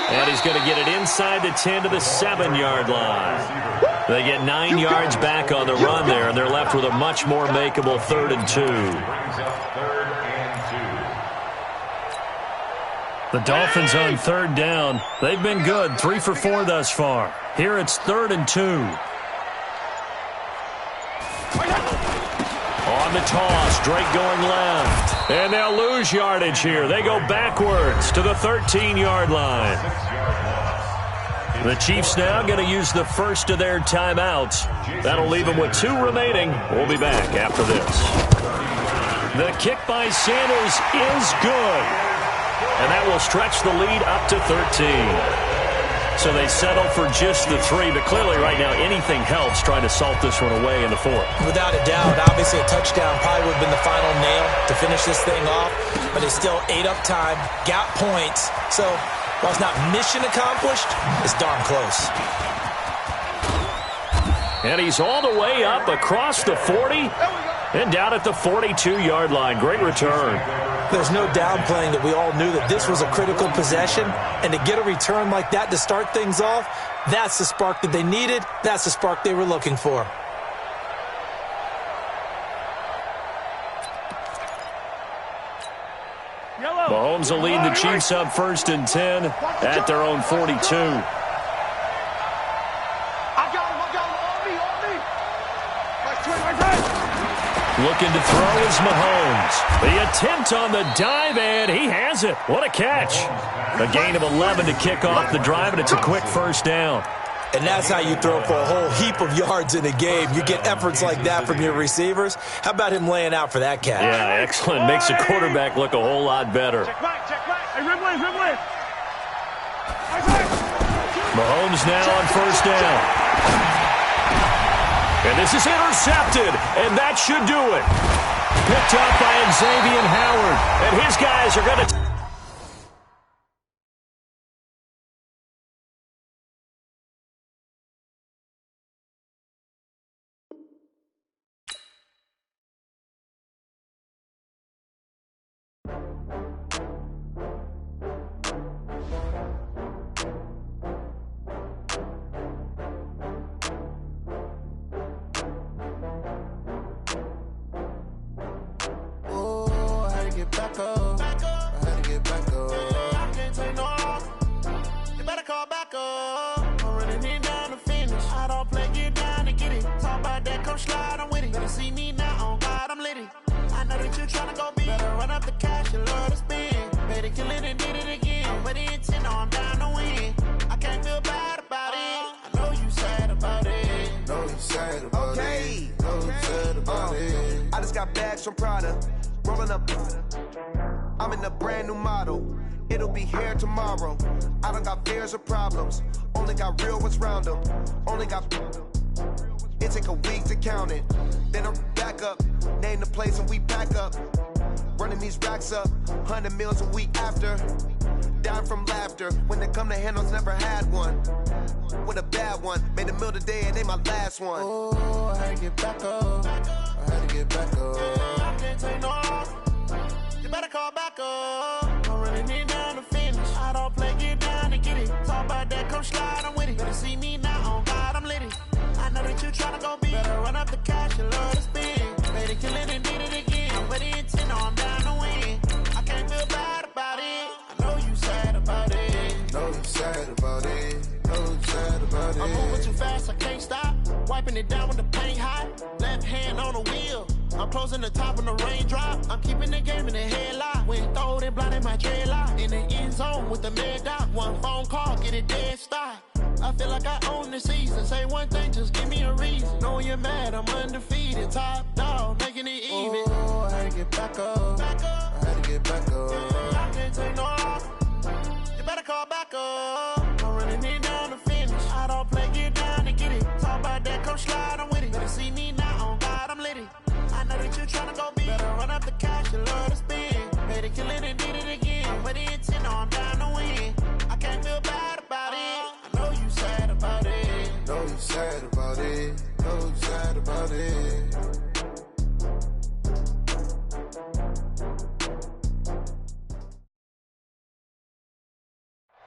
And he's going to get it inside the 10 to the 7-yard line. They get 9 yards back on the run there, and they're left with a much more makeable 3rd and 2.
Brings up 3rd and 2.
The Dolphins on 3rd down. They've been good, 3 for 4 thus far. Here it's 3rd and 2. On the toss, Drake going left. And they'll lose yardage here. They go backwards to the 13-yard line. The Chiefs now going to use the first of their timeouts. That'll leave them with 2 remaining. We'll be back after this. The kick by Sanders is good. And that will stretch the lead up to 13. So they settle for just the 3, but clearly right now anything helps trying to salt this one away in the 4th.
Without a doubt, obviously a touchdown probably would have been the final nail to finish this thing off, but they still ate up time, got points. So while it's not mission accomplished, it's darn close.
And he's all the way up across the 40 and down at the 42-yard line. Great return.
There's no downplaying that we all knew that this was a critical possession, and to get a return like that to start things off, that's the spark that they needed. That's the spark they were looking for.
Mahomes will lead the Chiefs up 1st and 10 at their own 42. Looking to throw is Mahomes. The attempt on the dive, and he has it. What a catch. A gain of 11 to kick off the drive, and it's a quick first down.
And that's how you throw for a whole heap of yards in a game. You get efforts like that from your receivers. How about him laying out for that catch?
Yeah, excellent. Makes the quarterback look a whole lot better.
Check back. Hey, Ridley.
Mahomes now on first down. And this is intercepted, and that should do it. Picked up by Xavier Howard, and his guys are going to...
From Prada, rolling up. I'm in a brand new model. It'll be here tomorrow. I don't got fears or problems. Only got real ones round them. Only got. It take a week to count it. Then I'm back up. Name the place and we pack up. Running these racks up. 100 meals a week after. Down from laughter. When they come to handles, never had one. With a bad one. Made a meal today and they my last one. Oh, I had to get back up. I had to get back up. I can't take no off. You better call back up. I'm running it down to finish. I don't play, get down and get it. Talk about that, come slide, I'm with it. Better see me now, on God, I'm lit it. I know that you tryna go big. Better run up the cash, you love to spin. Made it, kill it, and did it again. I'm ready and 10, I'm down to win. I can't feel bad about it. I know you sad about it. Know you sad about it. Know you sad about it. I'm moving too fast, I can't stop. Wiping it down when the paint hot. Left hand on the wheel. I'm closing the top when the raindrop. I'm keeping the game in the headlock. When throw it, blinding my dreadlock. In the end zone with the mad dot. One phone call, get it dead stop. I feel like I own the season. Say one thing, just give me a reason. Knowing you're mad, I'm undefeated. Top dog, making it even. Oh, I had to get back up. I had to get back up. I can't take no off. You better call back up. I'm running it down to finish. I don't play, get down and get it. Talk about that, come slide, I'm with it. Better see me now, on God, I'm lit it. I know that you tryna go big. Better run up the cash, you love to spin. Made it, kill it, and did it again. I'm ready and 10, I'm down to win. I can't feel bad about it. I know you sad about it. Know you sad about it. Know you sad about it.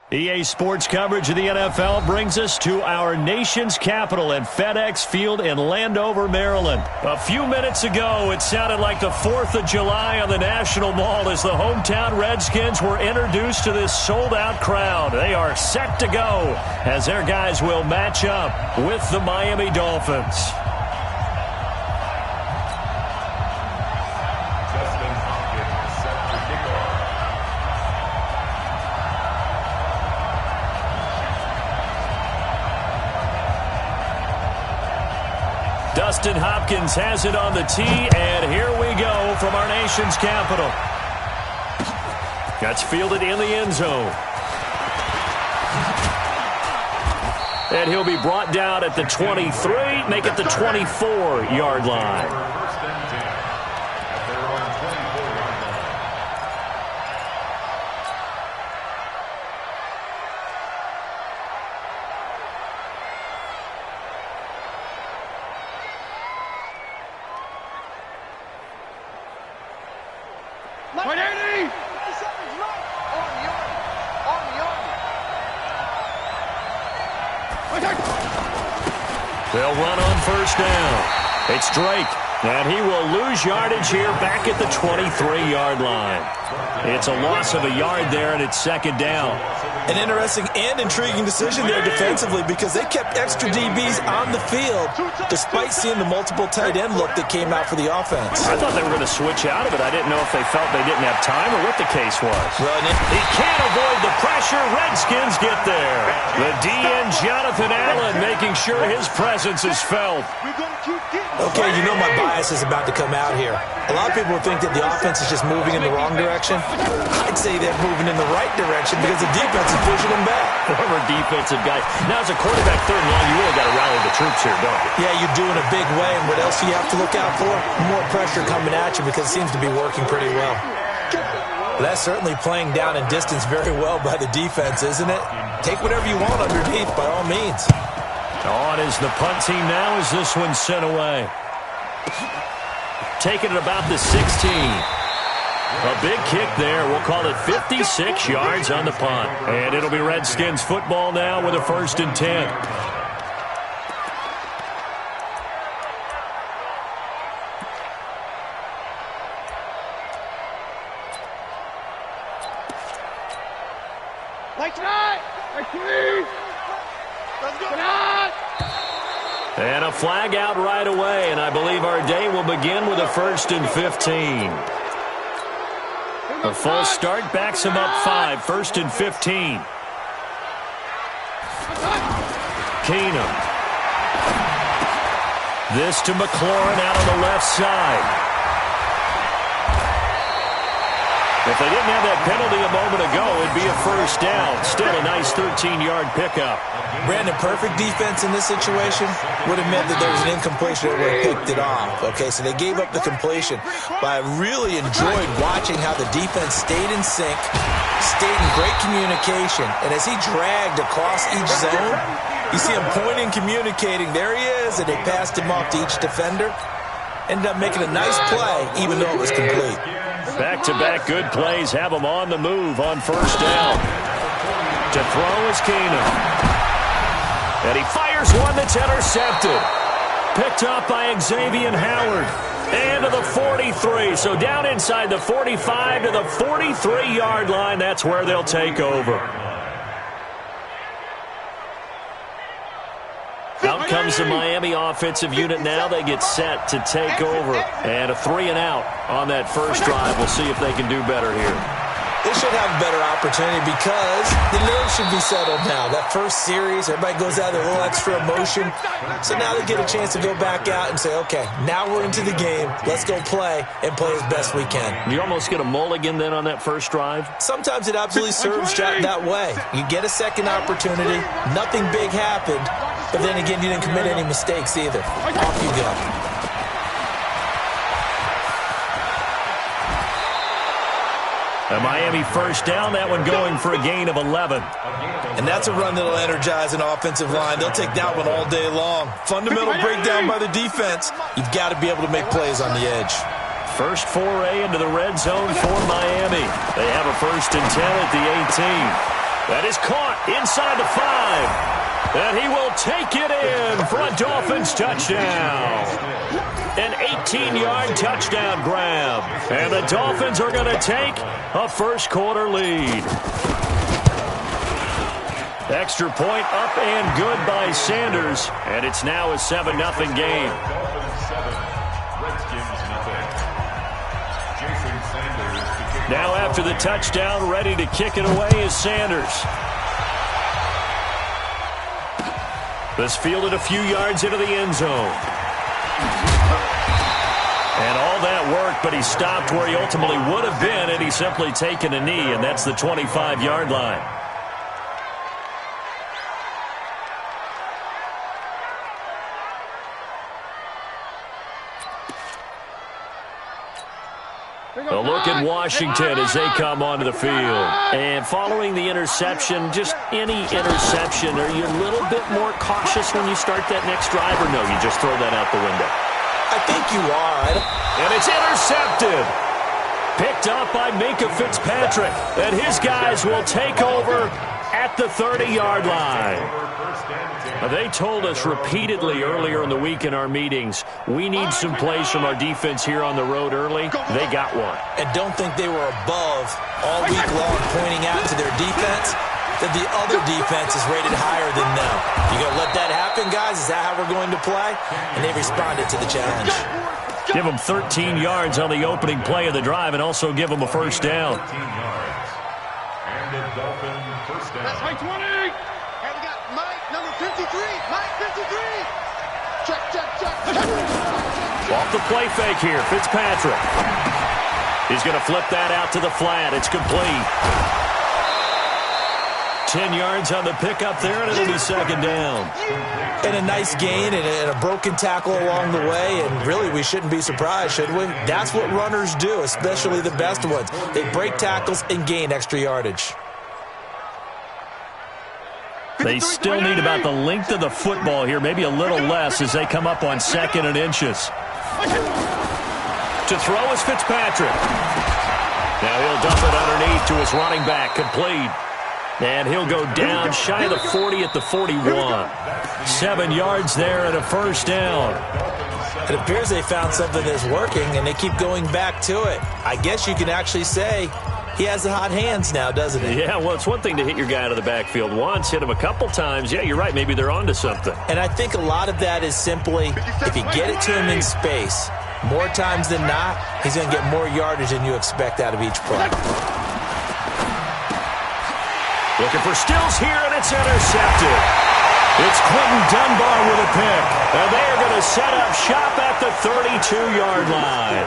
EA Sports coverage of the NFL brings us to our nation's capital at FedEx Field in Landover, Maryland. A few minutes ago, it sounded like the 4th of July on the National Mall as the hometown Redskins were introduced to this sold-out crowd. They are set to go as their guys will match up with the Miami Dolphins. Dustin Hopkins has it on the tee, and here we go from our nation's capital. That's fielded in the end zone. And he'll be brought down at the 23, make it the 24-yard line. They'll run on first down. It's Drake, and he will lose yardage here back at the 23-yard line. It's a loss of a yard there, and it's second down.
An interesting and intriguing decision there defensively because they kept extra DBs on the field despite seeing the multiple tight end look that came out for the offense.
I thought they were going to switch out of it. I didn't know if they felt they didn't have time or what the case was.
Well,
he can't avoid the pressure. Redskins get there. The DN, Jonathan Allen, making sure his presence is felt.
Okay, you know my bias is about to come out here. A lot of people think that the offense is just moving in the wrong direction. I'd say they're moving in the right direction because the defense is pushing them back.
Former defensive guys. Now, as a quarterback, third and long, you really got to rally the troops here, don't you?
Yeah, you do in a big way. And what else do you have to look out for? More pressure coming at you because it seems to be working pretty well. That's certainly playing down in distance very well by the defense, isn't it? Take whatever you want underneath, by all means.
On is the punt team now as this one's sent away. Taking it about the 16. A big kick there. We'll call it 56 yards on the punt. And it'll be Redskins football now with a 1st and 10. And a flag out right away, and I believe our day will begin with a 1st and 15. A false start backs him up 5, 1st and 15. Keenum. This to McLaurin out on the left side. If they didn't have that penalty a moment ago, it'd be a 1st down. Still a nice 13-yard pickup.
Brandon, perfect defense in this situation would have meant that there was an incompletion that would have picked it off. Okay, so they gave up the completion. But I really enjoyed watching how the defense stayed in sync, stayed in great communication. And as he dragged across each zone, you see him pointing, communicating. There he is, and they passed him off to each defender. Ended up making a nice play, even though it was complete.
Back-to-back good plays have him on the move on 1st down. To throw is Keenum. And he fires one that's intercepted. Picked up by Xavier Howard. And to the 43. So down inside the 45 to the 43-yard line. That's where they'll take over. Out comes the Miami offensive unit now. They get set to take over. And a 3-and-out on that first drive. We'll see if they can do better here.
They should have a better opportunity because the nerves should be settled now. That first series, everybody goes out with a little extra emotion. So now they get a chance to go back out and say, okay, now we're into the game. Let's go play and play as best we can.
You almost get a mulligan then on that first drive?
Sometimes it absolutely serves that way. You get a second opportunity. Nothing big happened. But then again, you didn't commit any mistakes either. Off you go.
A Miami 1st down, that one going for a gain of 11.
And that's a run that'll energize an offensive line. They'll take that one all day long. Fundamental breakdown by the defense. You've got to be able to make plays on the edge.
First foray into the red zone for Miami. They have a 1st and 10 at the 18. That is caught inside the 5. And he will take it in for a Dolphins touchdown. An 18-yard touchdown grab. And the Dolphins are going to take a first-quarter lead. Extra point up and good by Sanders. And it's now a 7-0 game. Now after the touchdown, ready to kick it away is Sanders. This fielded a few yards into the end zone. And all that work, but he stopped where he ultimately would have been had he simply taken a knee, and that's the 25-yard line. A look at Washington as they come onto the field. And following the interception, just any interception, are you a little bit more cautious when you start that next drive, or no, you just throw that out the window?
I think you are.
And it's intercepted. Picked up by Minkah Fitzpatrick. And his guys will take over at the 30-yard line. They told us repeatedly earlier in the week in our meetings, we need some plays from our defense here on the road early. They got one.
And don't think they were above all week long pointing out to their defense that the other defense is rated higher than them. You going to let that happen, guys? Is that how we're going to play? And they responded to the challenge.
Give them 13 yards on the opening play of the drive and also give them a first down.
13 yards. And the Dolphin first down.
That's Mike 20. And we got Mike, number 53. Mike 53. Check, check, check.
Off the play fake here, Fitzpatrick. He's going to flip that out to the flat. It's complete. 10 yards on the pickup there, and it'll be second down.
And a nice gain and a broken tackle along the way, and really we shouldn't be surprised, should we? That's what runners do, especially the best ones. They break tackles and gain extra yardage.
They still need about the length of the football here, maybe a little less as they come up on 2nd and inches. To throw is Fitzpatrick. Now he'll dump it underneath to his running back, complete. And he'll go down shy of the 40 at the 41. 7 yards there and a first down.
It appears they found something that's working, and they keep going back to it. I guess you can actually say he has the hot hands now, doesn't he?
Yeah, well, it's one thing to hit your guy out of the backfield once, hit him a couple times. Yeah, you're right. Maybe they're onto something.
And I think a lot of that is simply if you get it to him in space, more times than not, he's going to get more yardage than you expect out of each play.
Looking for Stills here, and it's intercepted. It's Quentin Dunbar with a pick. And they are going to set up shop at the 32-yard line.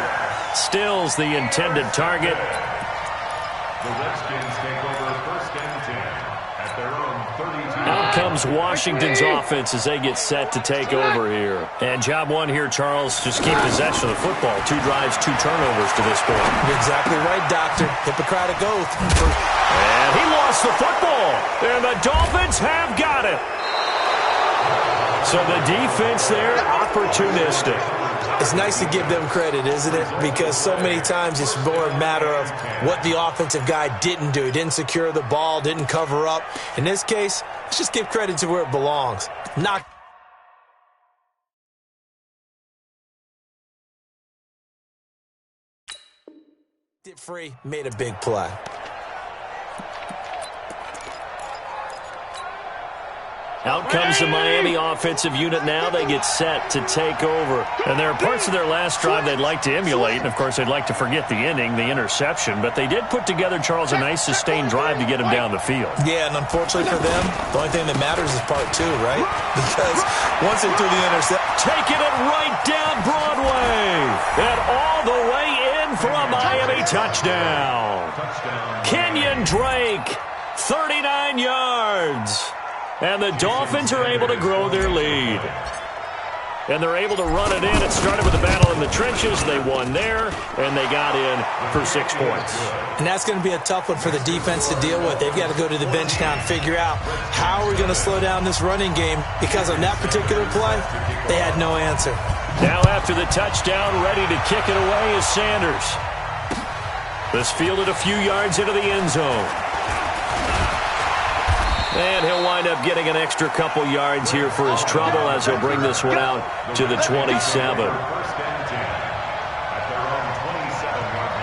Stills the intended target.
The Redskins take over first and 10 at their own 32.
Out comes Washington's offense as they get set to take over here. And job one here, Charles, just keep possession of the football. 2 drives, 2 turnovers to this point.
You're exactly right, Doctor. Hippocratic oath.
And he lost the football. And the Dolphins have got it. So the defense there, opportunistic.
It's nice to give them credit, isn't it? Because so many times it's more a matter of what the offensive guy didn't do. He didn't secure the ball, didn't cover up. In this case, let's just give credit to where it belongs. Not it free, made a big play.
Out comes the Miami offensive unit now. They get set to take over. And there are parts of their last drive they'd like to emulate. And, of course, they'd like to forget the ending, the interception. But they did put together, Charles, a nice sustained drive to get him down the field.
Yeah, and unfortunately for them, the only thing that matters is part 2, right? Because once they threw the interception.
Taking it right down Broadway. And all the way in for a Miami touchdown. Kenyon Drake, 39 yards. And the Dolphins are able to grow their lead. And they're able to run it in. It started with a battle in the trenches. They won there, and they got in for 6 points.
And that's going to be a tough one for the defense to deal with. They've got to go to the bench now and figure out how are we going to slow down this running game, because on that particular play, they had no answer.
Now after the touchdown, ready to kick it away is Sanders. This fielded a few yards into the end zone. And he'll wind up getting an extra couple yards here for his trouble as he'll bring this one out to the 27.
First and 10 at their own 27-yard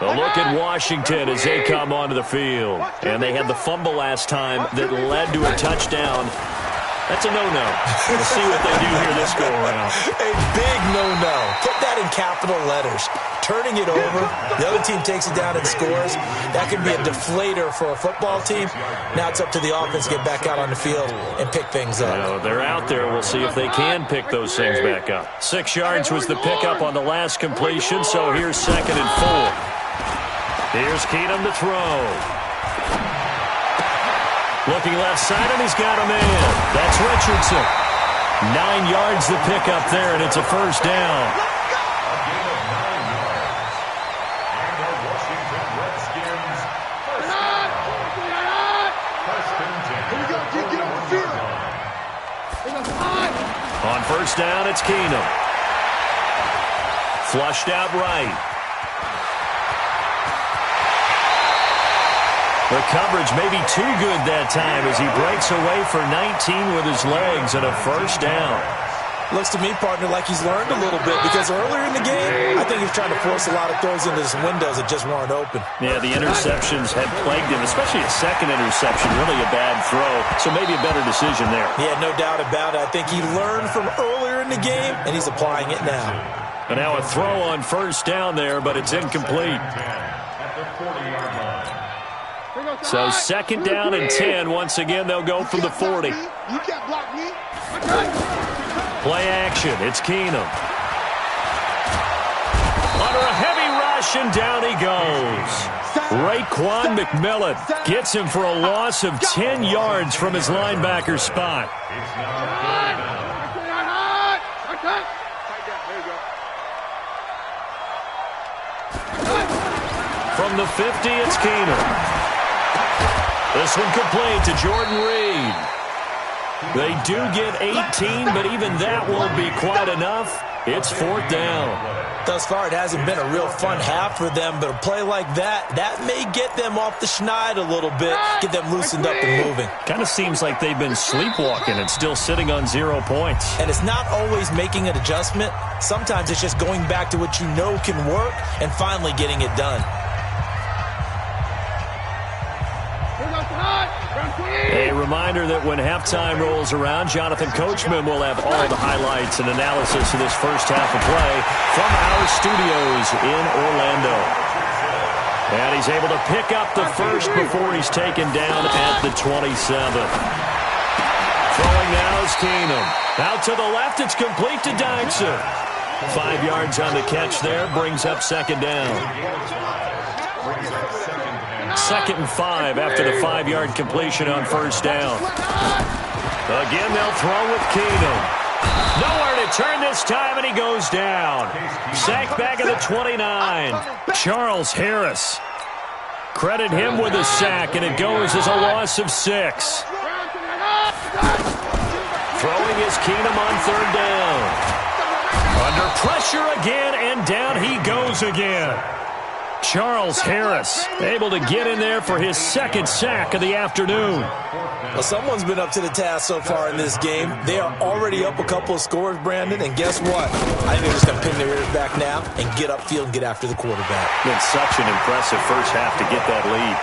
line.
A look at Washington as they come onto the field. And they had the fumble last time that led to a touchdown. That's a no-no. We'll see what they do here this go-around.
A big no-no. Put that in capital letters. Turning it over, the other team takes it down and scores. That can be a deflator for a football team. Now it's up to the offense to get back out on the field and pick things up.
Well, they're out there. We'll see if they can pick those things back up. 6 yards was the pickup on the last completion, so here's 2nd and 4. Here's Keenum to throw. Looking left side, and he's got a man. That's Richardson. 9 yards the pickup there, and it's a first down.
A gain of 9 yards. And the Washington Redskins first down. First and 10.
Here we go, get on the field.
On first down, it's Keenum. Flushed out right. The coverage may be too good that time as he breaks away for 19 with his legs and a first down.
Looks to me, partner, like he's learned a little bit because earlier in the game, I think he was trying to force a lot of throws into some windows that just weren't open.
Yeah, the interceptions had plagued him, especially a second interception, really a bad throw. So maybe a better decision there.
Yeah, no doubt about it. I think he learned from earlier in the game, and he's applying it now.
And now a throw on first down there, but it's incomplete.
At the 40-yard line.
So 2nd down and 10. Once again, they'll go from the 40.
You can't block me.
Play action. It's Keenum. Under a heavy rush, and down he goes. Raekwon McMillan gets him for a loss of 10 yards from his linebacker spot.
It's now
From the 50, it's Keenum. This one complete to Jordan Reed. They do get 18, but even that won't be quite enough. It's 4th down.
Thus far, it hasn't been a real fun half for them, but a play like that may get them off the schneid a little bit, get them loosened up and moving.
Kind of seems like they've been sleepwalking and still sitting on 0 points.
And it's not always making an adjustment. Sometimes it's just going back to what you know can work and finally getting it done.
A reminder that when halftime rolls around, Jonathan Coachman will have all the highlights and analysis of this first half of play from our studios in Orlando. And he's able to pick up the first before he's taken down at the 27. Throwing now is Keenum. Out to the left, it's complete to Dyson. 5 yards on the catch there, brings up 2nd down. 2nd and 5 after the 5-yard completion on first down. Again, they'll throw with Keenum. Nowhere to turn this time, and he goes down. Sacked back at the 29. Charles Harris. Credit him with a sack, and it goes as a loss of 6. Throwing is Keenum on 3rd down. Under pressure again, and down he goes again. Charles Harris able to get in there for his 2nd sack of the afternoon.
Well, someone's been up to the task so far in this game. They are already up a couple of scores, Brandon, and guess what? I think they're just going to pin their ears back now and get upfield and get after the quarterback.
Been such an impressive first half to get that lead.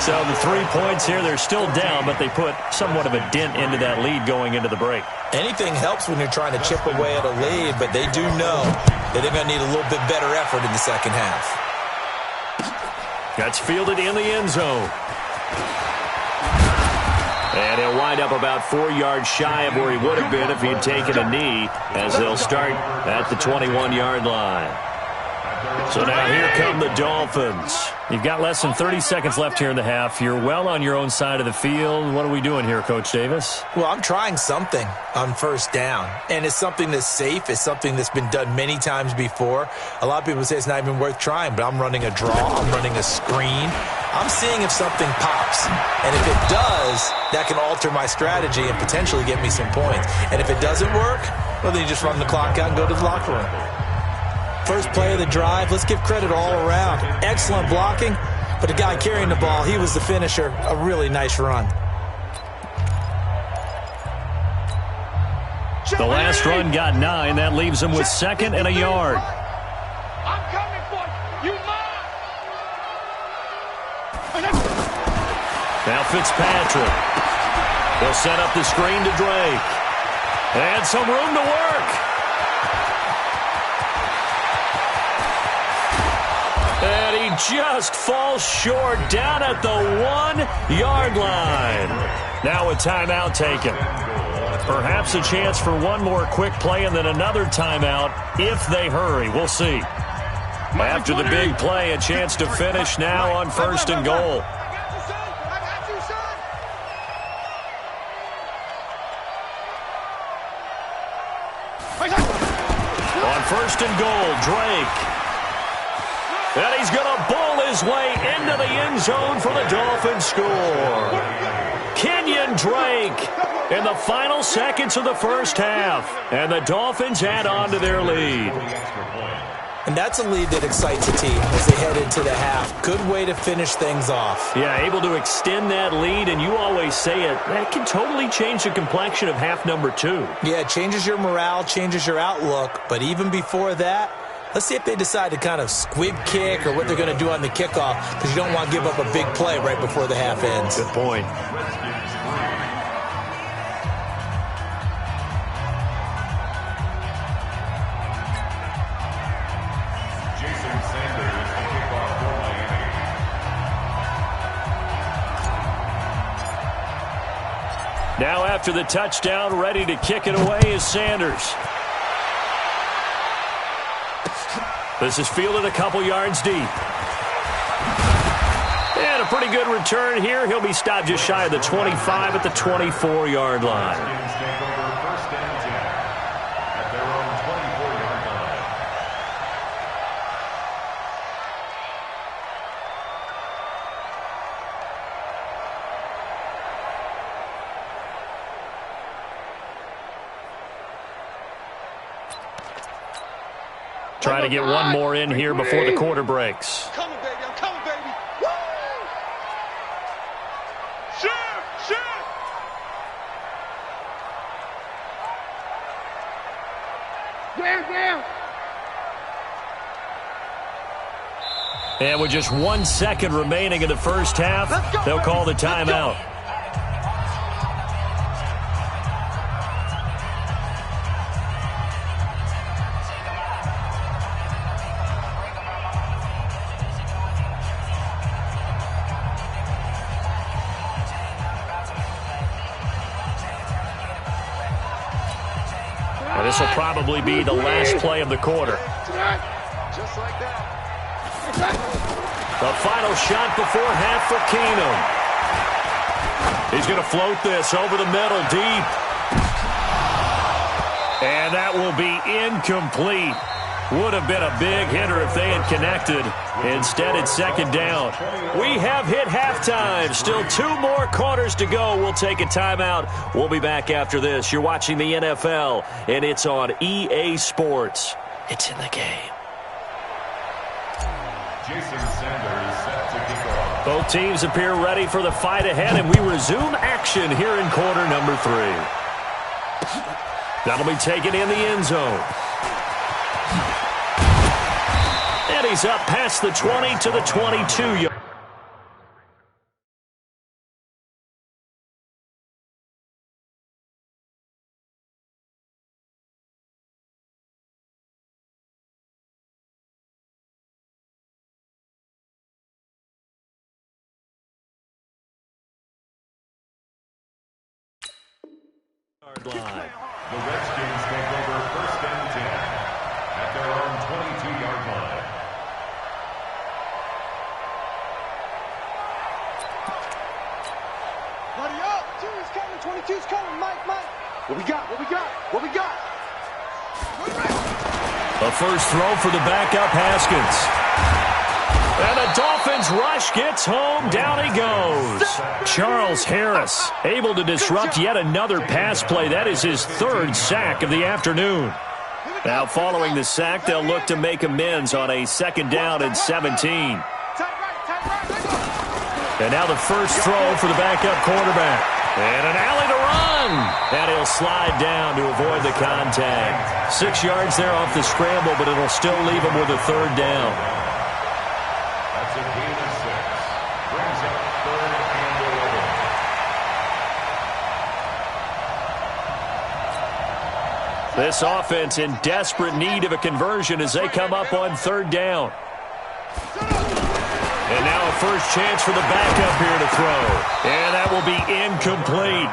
So the 3 points here, they're still down, but they put somewhat of a dent into that lead going into the break.
Anything helps when you're trying to chip away at a lead, but they do know that they're going to need a little bit better effort in the second half.
That's fielded in the end zone. And he'll wind up about 4 yards shy of where he would have been if he had taken a knee, as they'll start at the 21-yard line. So now here come the Dolphins. You've got less than 30 seconds left here in the half. You're well on your own side of the field. What are we doing here, Coach Davis?
Well, I'm trying something on first down, and it's something that's safe. It's something that's been done many times before. A lot of people say it's not even worth trying, but I'm running a draw. I'm running a screen. I'm seeing if something pops, and if it does, that can alter my strategy and potentially get me some points. And if it doesn't work, well, then you just run the clock out and go to the locker room. First play of the drive, let's give credit all around. Excellent blocking, but the guy carrying the ball, he was the finisher. A really nice run.
The last run got 9. That leaves him with 2nd and a yard.
I'm coming for you. You mine.
Now Fitzpatrick. They'll set up the screen to Drake. And some room to work. And he just falls short down at the 1-yard line. Now a timeout taken. Perhaps a chance for one more quick play and then another timeout if they hurry. We'll see. After the big play, a chance to finish now on 1st and goal. On 1st and goal, Drake. And he's going to bowl his way into the end zone for the Dolphins score. Kenyon Drake in the final seconds of the first half. And the Dolphins add on to their lead.
And that's a lead that excites a team as they head into the half. Good way to finish things off.
Yeah, able to extend that lead, and you always say it, that can totally change the complexion of half number 2.
Yeah, it changes your morale, changes your outlook, but even before that, let's see if they decide to kind of squib kick or what they're going to do on the kickoff, because you don't want to give up a big play right before the half ends.
Good point. Now after the touchdown, ready to kick it away is Sanders. This is fielded a couple yards deep. And a pretty good return here. He'll be stopped just shy of the 25 at the 24-yard line. Trying to get one more in here before the quarter breaks.
I'm coming, baby. I'm coming, baby. Woo! Shift, shift. Down.
And with just 1 second remaining in the first half, they'll call the timeout. This will probably be the last play of the quarter.
Just like that.
The final shot before half for Keenum. He's going to float this over the middle deep. And that will be incomplete. Would have been a big hitter if they had connected. Instead, it's second down. We have hit halftime. Still 2 more quarters to go. We'll take a timeout. We'll be back after this. You're watching the NFL, and it's on EA Sports. It's in the game.
Jason Sanders set to kick off.
Both teams appear ready for the fight ahead, and we resume action here in quarter number 3. That'll be taken in the end zone. And he's up past the 20 to the 22. Line.
The Redskins take over 1st and 10 at their own 22-yard line.
Buddy up. 2's coming. 22's coming. Mike. What we got?
A first throw for the backup Haskins. And the Dolphins rush gets home. Down he goes. Charles Harris able to disrupt yet another pass play. That is his 3rd sack of the afternoon. Now following the sack, they'll look to make amends on a 2nd down and 17. And now the first throw for the backup quarterback. And an alley to run. And he'll slide down to avoid the contact. 6 yards there off the scramble, but it'll still leave him with a 3rd down.
That's a gain of 6. Brings up 3rd and 11.
This offense in desperate need of a conversion as they come up on 3rd down. And now a first chance for the backup here to throw. And that will be incomplete.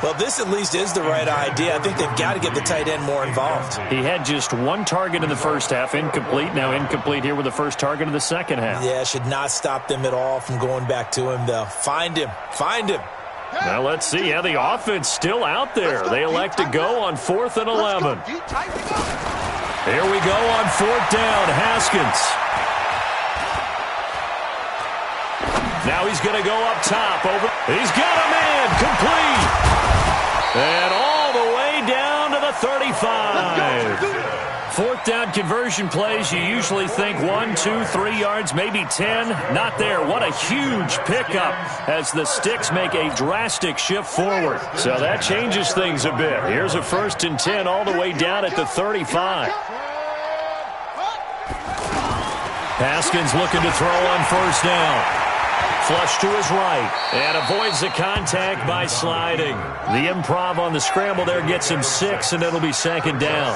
Well, this at least is the right idea. I think they've got to get the tight end more involved.
He had just 1 target in the first half, incomplete. Now incomplete here with the first target of the second half.
Yeah, should not stop them at all from going back to him, though. Find him. Find him.
Now let's see how the offense still out there. They elect to go on 4th and 11. Here we go on 4th down. Haskins. Now he's going to go up top. He's got a man. Complete. And all the way down to the 35. 4th down conversion plays, you usually think 1, 2, 3 yards, maybe 10. Not there. What a huge pickup as the Sticks make a drastic shift forward. So that changes things a bit. Here's a 1st and 10 all the way down at the 35. Haskins looking to throw on 1st down. Flush to his right and avoids the contact by sliding. The improv on the scramble there gets him 6, and it'll be 2nd down.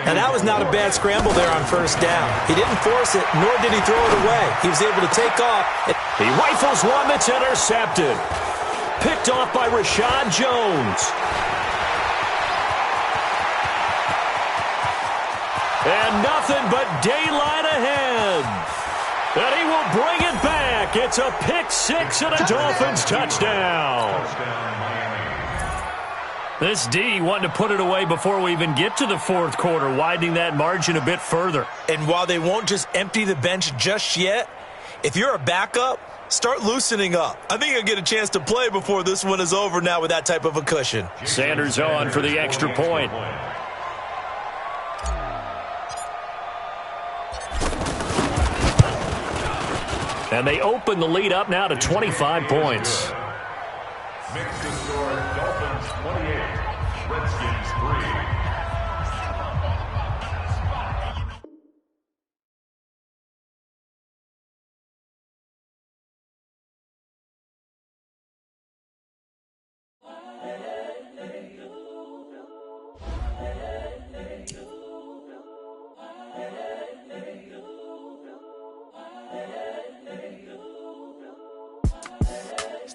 And that was not a bad scramble there on 1st down. He didn't force it, nor did he throw it away. He was able to take off.
He rifles one that's intercepted. Picked off by Rashad Jones. And nothing but daylight ahead. And he will bring it back. It's a pick 6 and a Dolphins touchdown. This D wanting to put it away before we even get to the 4th quarter, widening that margin a bit further.
And while they won't just empty the bench just yet, if you're a backup, start loosening up. I think you'll get a chance to play before this one is over now with that type of a cushion.
Sanders on for the extra point. And they open the lead up now to 25 points.
Makes the score Dolphins 28, Redskins 3.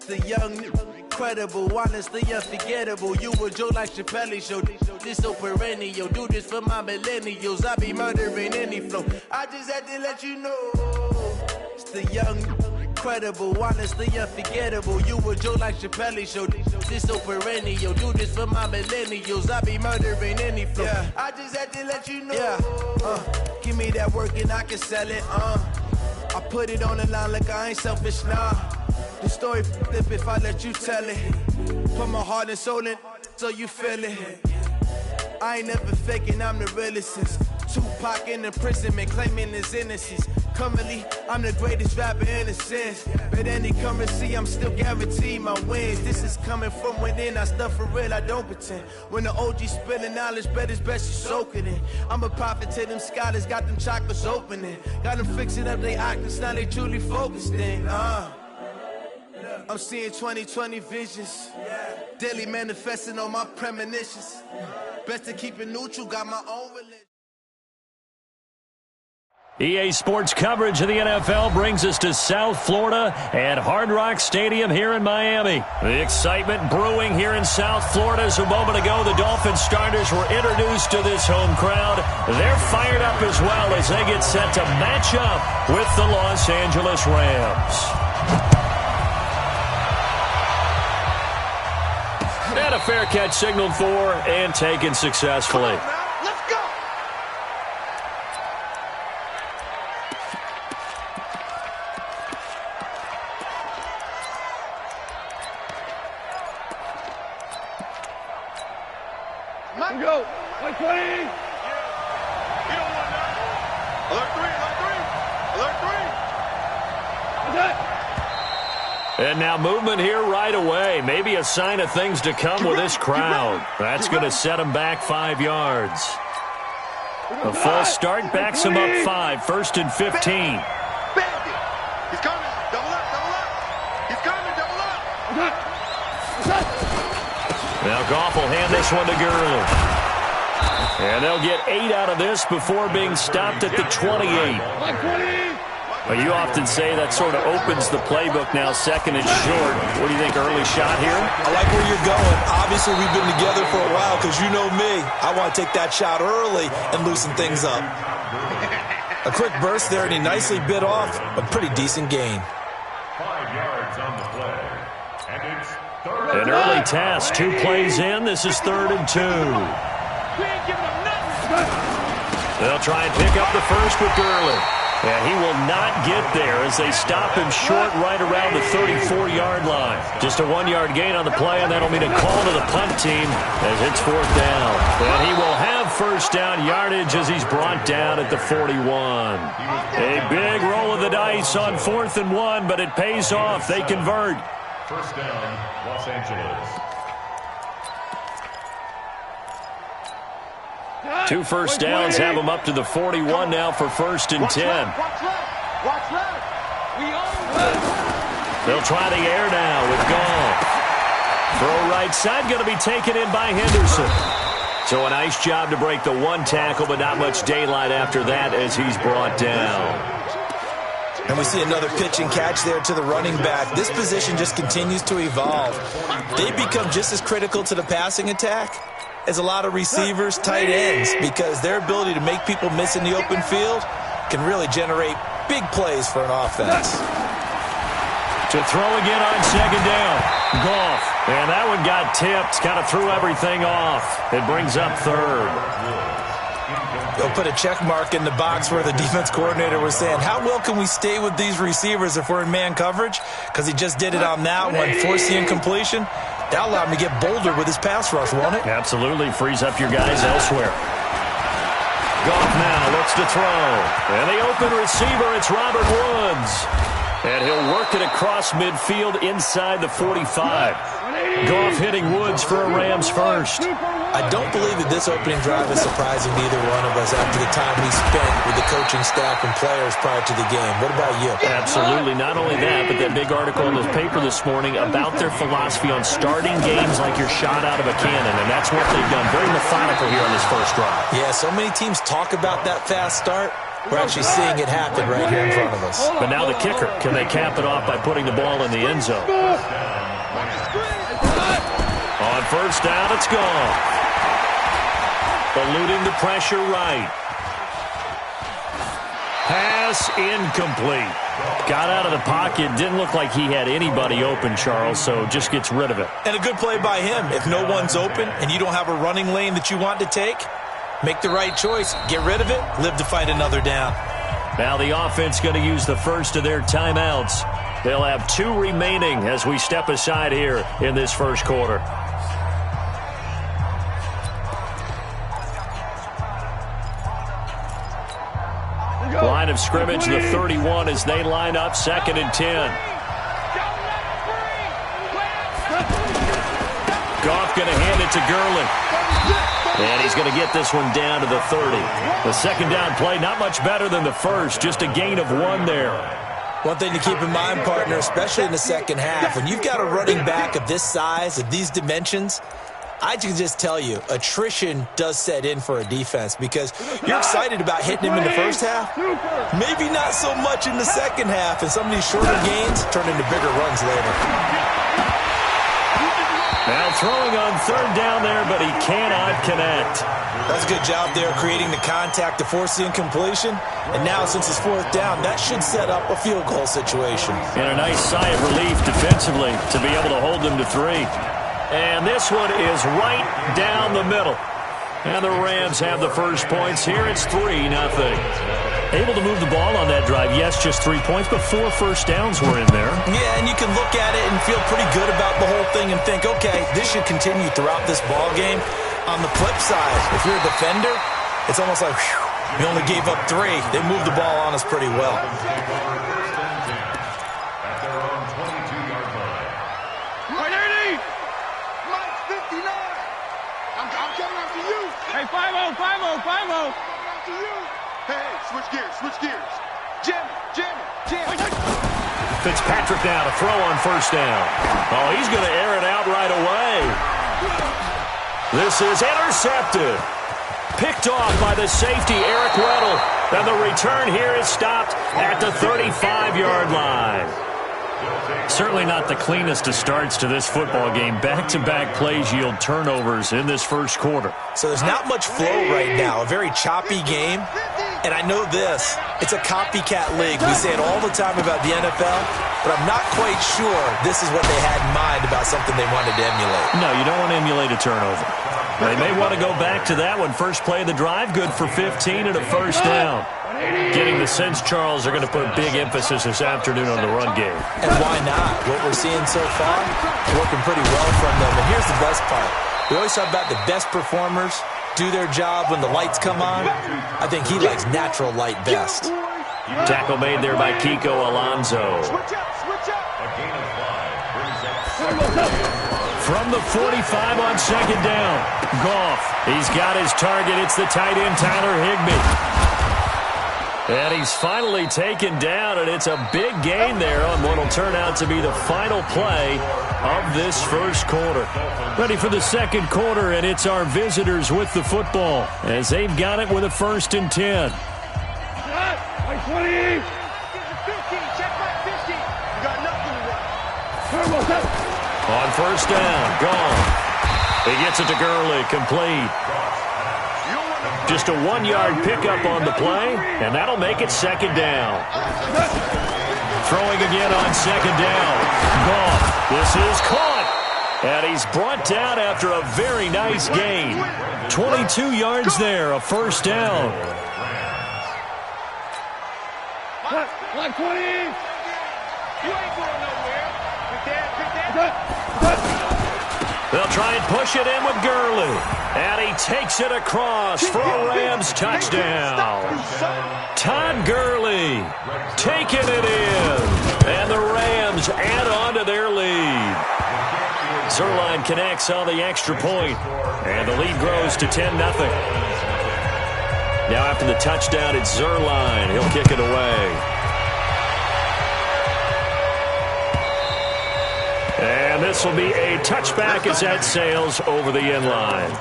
The young, incredible, honestly unforgettable. You a Joe like Chappelle show. This so perennial. Do this for my millennials. I be murdering any flow. I just had to let you know. It's the young, incredible, honestly unforgettable. You a Joe like Chappelle show. This so perennial. Do this for my millennials. I be murdering any flow. Yeah. I just had to let you know. Yeah. Give me that work and I can sell it. I put it on the line like I ain't selfish, nah. The story flip if I let you tell it. Put my heart and soul in so you feel it. I ain't never faking, I'm the realest since Tupac in imprisonment, claiming his innocence. Currently, I'm the greatest rapper in a sense. But any currency, I'm still guaranteed my wins. This is coming from within, I stuff for real, I don't pretend. When the OG spilling knowledge, bet it's best you soak it in. I'm a prophet to them scholars, got them chakras opening. Got them fixing up they octaves, now they truly focused in. I'm seeing 2020 visions. Daily manifesting on my premonitions. Best to keep it neutral, got my own religion.
EA Sports coverage of the NFL brings us to South Florida and Hard Rock Stadium here in Miami. The excitement brewing here in South Florida as a moment ago the Dolphins starters were introduced to this home crowd. They're fired up as well as they get set to match up with the Los Angeles Rams. And a fair catch signaled for and taken successfully.
Let's go. Let go. Play clean. You don't want that. Alert 3. Alert 3. Alert 3.
And now movement here right away. Maybe a sign of things to come with this crowd. That's going to set them back 5 yards. A full start backs them up 5. 1st and 15.
He's coming. Double up. He's coming. Double up.
Now Goff will hand this one to Gurley. And they'll get 8 out of this before being stopped at the 28. Well, you often say that sort of opens the playbook now, second and short. What do you think, early shot here?
I like where you're going. Obviously, we've been together for a while because you know me. I want to take that shot early and loosen things up. A quick burst there, and he nicely bit off a pretty decent gain.
5 yards on the play. And it's third.
An early task, 2 plays in. This is 3rd and 2. They'll try and pick up the first with Gurley. And he will not get there as they stop him short right around the 34-yard line. Just a 1-yard gain on the play, and that'll mean a call to the punt team as it's 4th down. And he will have first down yardage as he's brought down at the 41. A big roll of the dice on 4th and 1, but it pays off. They convert.
First down, Los Angeles.
2 first downs have them up to the 41 now for 1st and 10.
Watch left.
They'll try the air now with Goff. Throw right side, going to be taken in by Henderson. So a nice job to break the 1 tackle, but not much daylight after that as he's brought down.
And we see another pitch and catch there to the running back. This position just continues to evolve. They become just as critical to the passing attack as a lot of receivers, tight ends, because their ability to make people miss in the open field can really generate big plays for an offense.
To throw again on 2nd down. Goff. And that one got tipped. Kind of threw everything off. It brings up 3rd.
They'll put a check mark in the box where the defense coordinator was saying, how well can we stay with these receivers if we're in man coverage? Because he just did it on that one, forced the incompletion. That'll allow him to get bolder with his pass rush, won't it?
Absolutely. Frees up your guys elsewhere. Goff now looks to throw. And the open receiver, it's Robert Woods. And he'll work it across midfield inside the 45. Goff hitting Woods for a Rams first.
I don't believe that this opening drive is surprising neither one of us after the time we spent with the coaching staff and players prior to the game. What about you?
Absolutely. Not only that, but that big article in the paper this morning about their philosophy on starting games like you're shot out of a cannon, and that's what they've done. Very methodical here on this first drive.
Yeah, so many teams talk about that fast start. We're actually seeing it happen right here in front of us.
But now the kicker. Can they cap it off by putting the ball in the end zone? On first down, it's gone. Eluding the pressure right. Pass incomplete. Got out of the pocket. Didn't look like he had anybody open, Charles, so just gets rid of it.
And a good play by him. If no one's open and you don't have a running lane that you want to take, make the right choice. Get rid of it. Live to fight another down.
Now the offense going to use the first of their timeouts. They'll have 2 remaining as we step aside here in this first quarter. Line of scrimmage, the 31 as they line up 2nd and 10. Goff going to hand it to Gurley. And he's going to get this one down to the 30. The second down play, not much better than the first, just a gain of 1 there.
One thing to keep in mind, partner, especially in the second half, when you've got a running back of this size, of these dimensions, I can just tell you, attrition does set in for a defense because you're excited about hitting him in the first half. Maybe not so much in the second half, and some of these shorter gains turn into bigger runs later.
Now throwing on 3rd down there, but he cannot connect.
That's a good job there, creating the contact to force the incompletion. And now, since it's 4th down, that should set up a field goal situation.
And a nice sigh of relief defensively to be able to hold them to 3. And this one is right down the middle. And the Rams have the first points here. It's 3-0. Able to move the ball on that drive. Yes, just 3 points, but 4 first downs were in there.
Yeah, and you can look at it and feel pretty good about the whole thing and think, okay, this should continue throughout this ball game. On the flip side, if you're a defender, it's almost like, whew, we only gave up 3. They moved the ball on us pretty well.
Hey, 5-0, 5-0, 5-0.
Hey, switch gears. Jam it.
Fitzpatrick now to throw on first down. Oh, he's going to air it out right away. This is intercepted. picked off by the safety, Eric Weddle. And the return here is stopped at the 35-yard line. Certainly not the cleanest of starts to this football game. Back-to-back plays yield turnovers in this first quarter.
So there's not much flow right now. A very choppy game. And I know this. It's a copycat league. We say it all the time about the NFL, but I'm not quite sure this is what they had in mind about something they wanted to emulate.
No, you don't want to emulate a turnover. They may want to go back to that one. First play of the drive, good for 15 and a first down. Getting the sense, Charles, they're going to put a big emphasis this afternoon on the run game.
And why not? What we're seeing so far, working pretty well from them. And here's the best part. We always talk about the best performers do their job when the lights come on. I think he likes natural light best.
Tackle made there by Kiko Alonso. From the 45 on second down, Goff. He's got his target. It's the tight end, Tyler Higbee. And he's finally taken down, and it's a big gain there on what will turn out to be the final play of this first quarter. Ready for the second quarter, and it's our visitors with the football as they've got it with a 1st and 10.
20. Check back 50. You got nothing to run.
On first down, gone. He gets it to Gurley, complete. Just a 1-yard pickup on the play, and that'll make it second down. Throwing again on second down. Goff. This is caught. And he's brought down after a very nice gain. 22 yards there, a first down.
Like 20. You ain't going nowhere.
They'll try and push it in with Gurley. And he takes it across for a Rams touchdown. Todd Gurley taking it in. And the Rams add on to their lead. Zerline connects on the extra point. And the lead grows to 10-0. Now after the touchdown, it's Zerline. He'll kick it away. And this will be a touchback as that sails over the end line.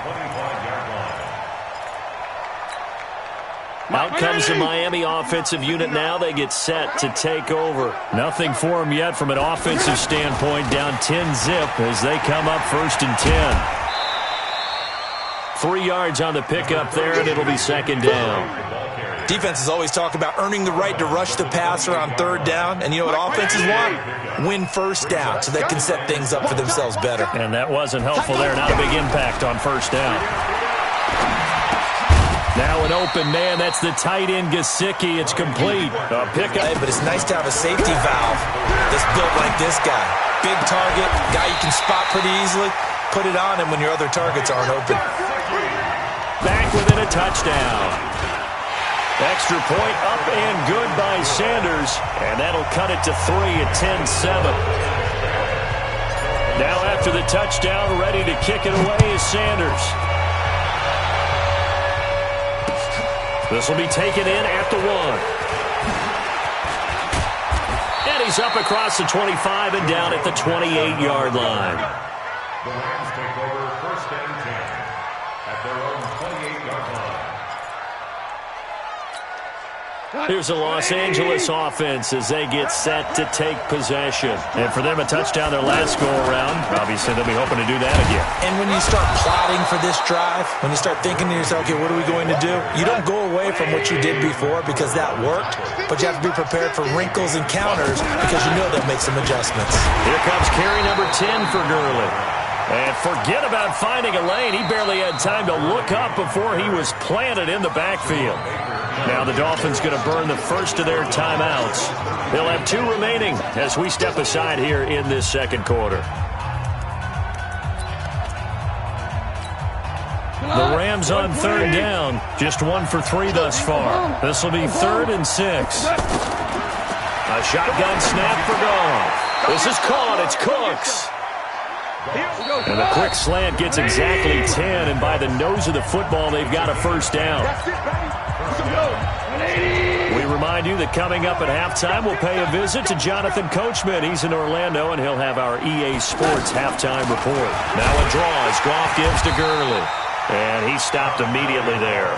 Out comes the Miami offensive unit now. They get set to take over. Nothing for them yet from an offensive standpoint. Down 10-zip as they come up 1st and 10. 3 yards on the pickup there, and it'll be second down.
Defenses always talk about earning the right to rush the passer on 3rd down. And you know what offenses want? Win first down so they can set things up for themselves better.
And that wasn't helpful there. Not a big impact on first down. Now an open man. That's the tight end, Gesicki. It's complete. A pickup.
Hey, but it's nice to have a safety valve that's built like this guy. Big target, guy you can spot pretty easily. Put it on him when your other targets aren't open.
Back within a touchdown. Extra point up and good by Sanders. And that'll cut it to 3 at 10-7. Now after the touchdown, ready to kick it away is Sanders. This will be taken in at the 1. And he's up across the 25 and down at the 28-yard line.
The Rams take over 1st and 10 at their own 28-yard line.
Here's the Los Angeles offense as they get set to take possession. And for them, a touchdown their last go-around. Obviously, they'll be hoping to do that again.
And when you start plotting for this drive, when you start thinking to yourself, okay, what are we going to do? You don't go away from what you did before because that worked, but you have to be prepared for wrinkles and counters because you know they'll make some adjustments.
Here comes carry number 10 for Gurley. And forget about finding a lane. He barely had time to look up before he was planted in the backfield. Now the Dolphins going to burn the first of their timeouts. They'll have 2 remaining as we step aside here in this second quarter. The Rams on 3rd down. Just 1 for 3 thus far. This will be 3rd and 6. A shotgun snap for Goff. This is caught. It's Cooks. And the quick slant gets exactly 10, and by the nose of the football, they've got a first down. We remind you that coming up at halftime, we'll pay a visit to Jonathan Coachman. He's in Orlando, and he'll have our EA Sports halftime report. Now a draw as Goff gives to Gurley. And he stopped immediately there.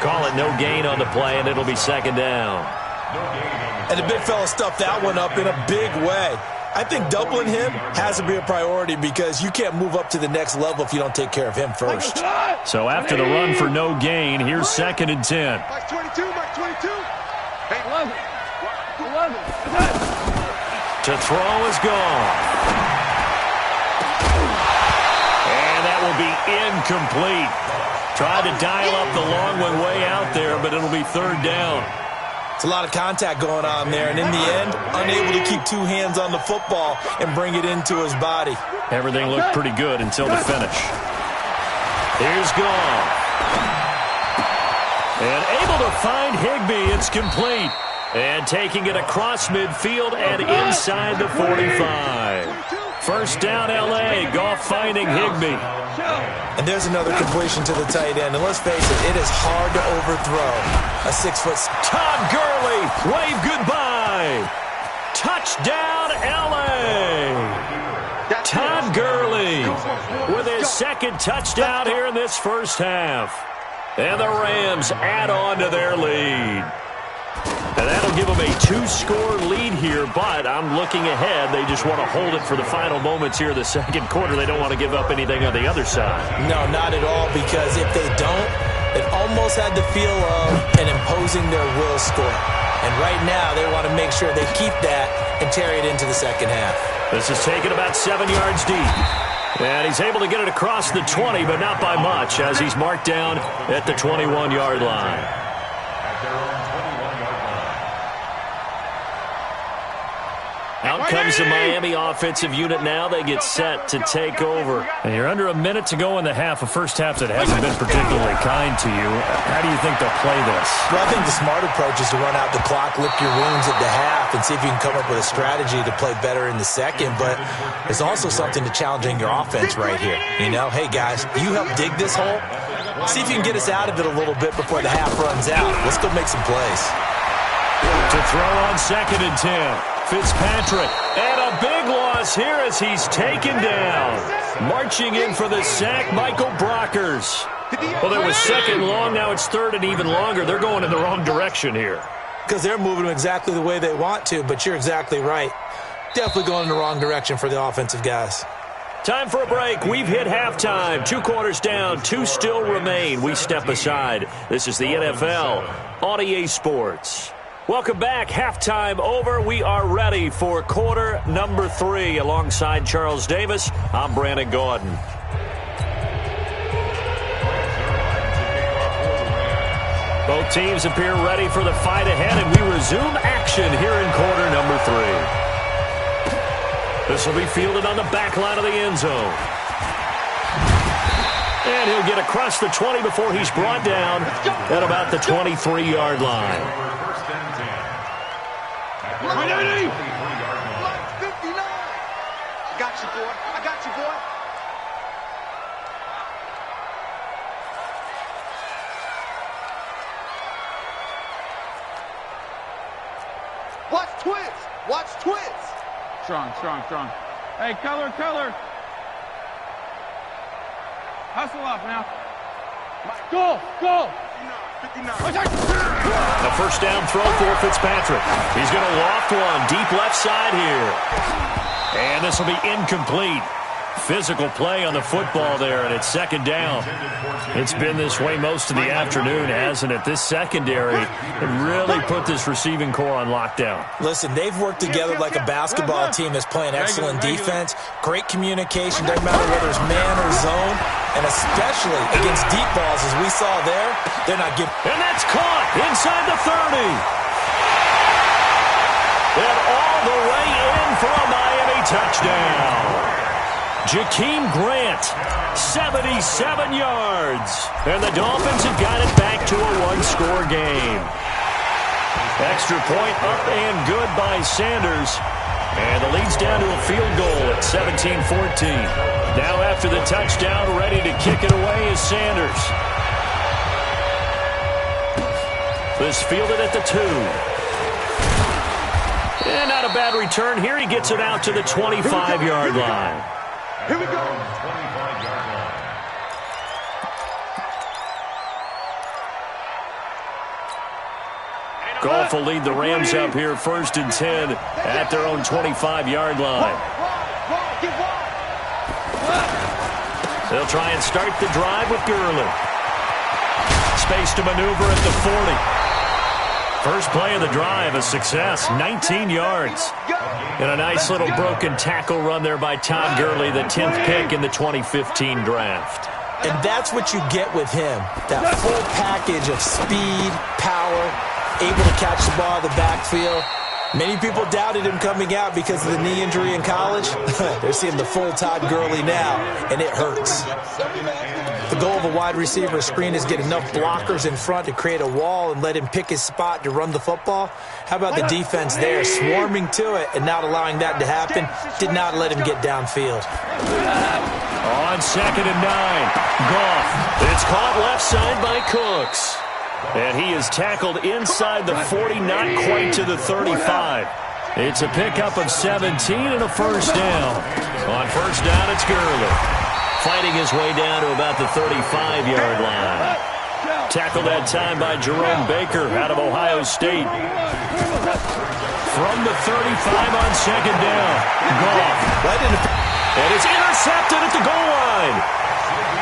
Call it no gain on the play, and it'll be second down.
And the big fella stuffed that one up in a big way. I think doubling him has to be a priority because you can't move up to the next level if you don't take care of him first.
So after the run for no gain, here's 2nd and 10.
Mike 22, Mike 22. Hey, 11.
To throw is gone. And that will be incomplete. Tried to dial up the long one way out there, but it'll be 3rd down.
It's a lot of contact going on there, and in the end, unable to keep 2 hands on the football and bring it into his body.
Everything looked pretty good until the finish. Here's gone. And able to find Higbee. It's complete. And taking it across midfield and inside the 45. First down, L.A. Goff finding Higbee.
And there's another completion to the tight end. And let's face it, it is hard to overthrow a 6-foot.
Todd Gurley, wave goodbye. Touchdown, L.A. Todd Gurley with his 2nd touchdown here in this first half. And the Rams add on to their lead. And that'll give them a 2-score lead here, but I'm looking ahead. They just want to hold it for the final moments here in the 2nd quarter. They don't want to give up anything on the other side.
No, not at all, because if they don't, it almost had the feel of an imposing their will score. And right now, they want to make sure they keep that and carry it into the 2nd half.
This is taken about 7 yards deep. And he's able to get it across the 20, but not by much, as he's marked down at the 21-yard line. Out comes the Miami offensive unit now. They get set to take over. And you're under a minute to go in the half, a first half that hasn't been particularly kind to you. How do you think they'll play this?
Well, I think the smart approach is to run out the clock, lick your wounds at the half, and see if you can come up with a strategy to play better in the 2nd. But there's also something to challenging your offense right here. You know, hey, guys, you help dig this hole. See if you can get us out of it a little bit before the half runs out. Let's go make some plays.
To throw on 2nd and 10. Fitzpatrick, and a big loss here as he's taken down. Marching in for the sack, Michael Brockers. Well, it was 2nd long, now it's 3rd and even longer. They're going in the wrong direction here.
Because they're moving exactly the way they want to, but you're exactly right. Definitely going in the wrong direction for the offensive guys.
Time for a break. We've hit halftime. 2 quarters down, 2 still remain. We step aside. This is the NFL on EA Sports. Welcome back. Halftime over. We are ready for quarter number 3. Alongside Charles Davis, I'm Brandon Gordon. Both teams appear ready for the fight ahead, and we resume action here in quarter number 3. This will be fielded on the back line of the end zone. And he'll get across the 20 before he's brought down at about the 23-yard line.
180! 59! I got you, boy. I got you, boy. Watch twins. Watch twins.
Strong, strong, strong. Hey, color. Hustle up now. Go.
59.
A first down throw for Fitzpatrick. He's going to loft one deep left side here. And this will be incomplete. Physical play on the football there, and it's 2nd down. It's been this way most of the afternoon, hasn't it? This secondary really put this receiving core on lockdown.
Listen, they've worked together like a basketball team that's playing excellent defense, great communication, doesn't matter whether it's man or zone, and especially against deep balls, as we saw there, they're not giving.
And that's caught inside the 30. And all the way in for a Miami touchdown. Jakeem Grant, 77 yards. And the Dolphins have got it back to a 1-score game. Extra point up and good by Sanders. And the lead's down to a field goal at 17-14. Now after the touchdown, ready to kick it away is Sanders. This fielded at the 2. And not a bad return here. He gets it out to the 25-yard line.
Here we go.
Goff will lead the Rams up here 1st and 10 at their own 25-yard line. They'll try and start the drive with Gurley. Space to maneuver at the 40. First play of the drive, a success, 19 yards. And a nice little broken tackle run there by Todd Gurley, the 10th pick in the 2015 draft.
And that's what you get with him, that full package of speed, power, able to catch the ball in the backfield. Many people doubted him coming out because of the knee injury in college. They're seeing the full Todd Gurley now, and it hurts. The goal of a wide receiver screen is get enough blockers in front to create a wall and let him pick his spot to run the football. How about the defense there, swarming to it and not allowing that to happen? Did not let him get downfield.
On 2nd and 9, Goff. It's caught left side by Cooks. And he is tackled inside the 40, not quite to the 35. It's a pickup of 17 and a first down. On first down, it's Gurley. Fighting his way down to about the 35-yard line. Tackled that time by Jerome Baker out of Ohio State. From the 35 on 2nd down, Goff. And it's intercepted at the goal line.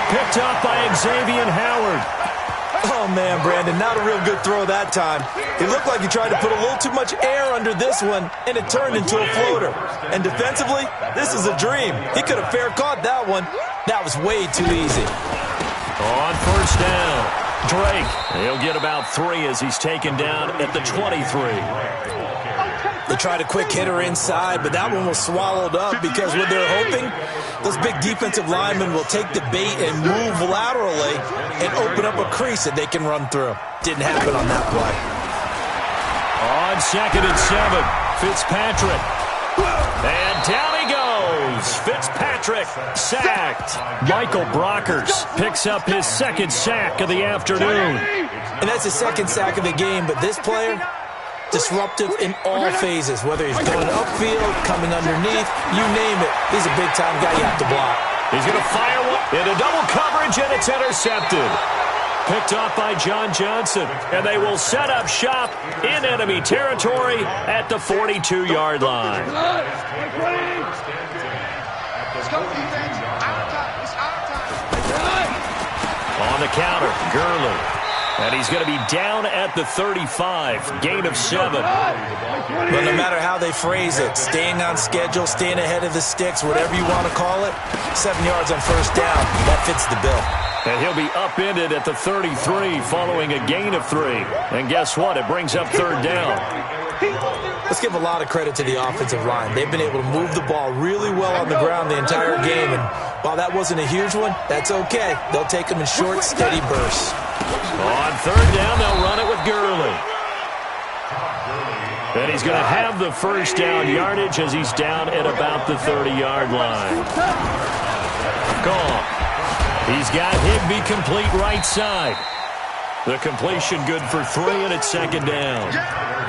Picked up by Xavier Howard.
Oh, man, Brandon, not a real good throw that time. It looked like he tried to put a little too much air under this one, and it turned into a floater. And defensively, this is a dream. He could have fair caught that one. That was way too easy.
On first down, Drake. He'll get about 3 as he's taken down at the 23.
They tried a quick hitter inside, but that one was swallowed up because what they're hoping, those big defensive linemen will take the bait and move laterally and open up a crease that they can run through. Didn't happen on that play.
On 2nd and 7, Fitzpatrick. And down he goes. Fitzpatrick sacked. Michael Brockers picks up his 2nd sack of the afternoon.
And that's his 2nd sack of the game, but this player, disruptive in all phases, whether he's going upfield, coming underneath, you name it. He's a big-time guy you have to block.
He's going to fire one into double coverage, and it's intercepted. Picked off by John Johnson, and they will set up shop in enemy territory at the 42-yard line.
Let's go, defense. Our time. It's our time.
On the counter, Gurley. And he's going to be down at the 35, gain of 7.
But no matter how they phrase it, staying on schedule, staying ahead of the sticks, whatever you want to call it, 7 yards on first down, that fits the bill.
And he'll be upended at the 33 following a gain of 3. And guess what? It brings up 3rd down.
Let's give a lot of credit to the offensive line. They've been able to move the ball really well on the ground the entire game. And while that wasn't a huge one, that's okay. They'll take them in short, steady bursts.
On 3rd down, they'll run it with Gurley. And he's going to have the first down yardage as he's down at about the 30-yard line. Gone. He's got Higbee complete right side. The completion good for 3, and it's 2nd down.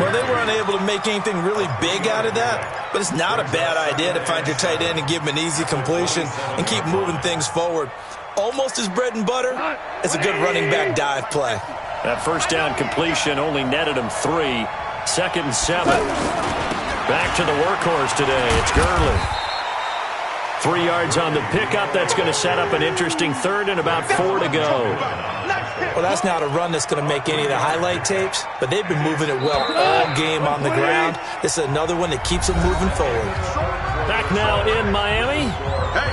Well, they were unable to make anything really big out of that, but it's not a bad idea to find your tight end and give him an easy completion and keep moving things forward. Almost as bread and butter as a good running back dive play.
That first down completion only netted him 3. 2nd and 7. Back to the workhorse today. It's Gurley. 3 yards on the pickup. That's going to set up an interesting 3rd and about 4 to go.
Well, that's not a run that's going to make any of the highlight tapes, but they've been moving it well all game on the ground. This is another one that keeps them moving forward.
Back now in Miami.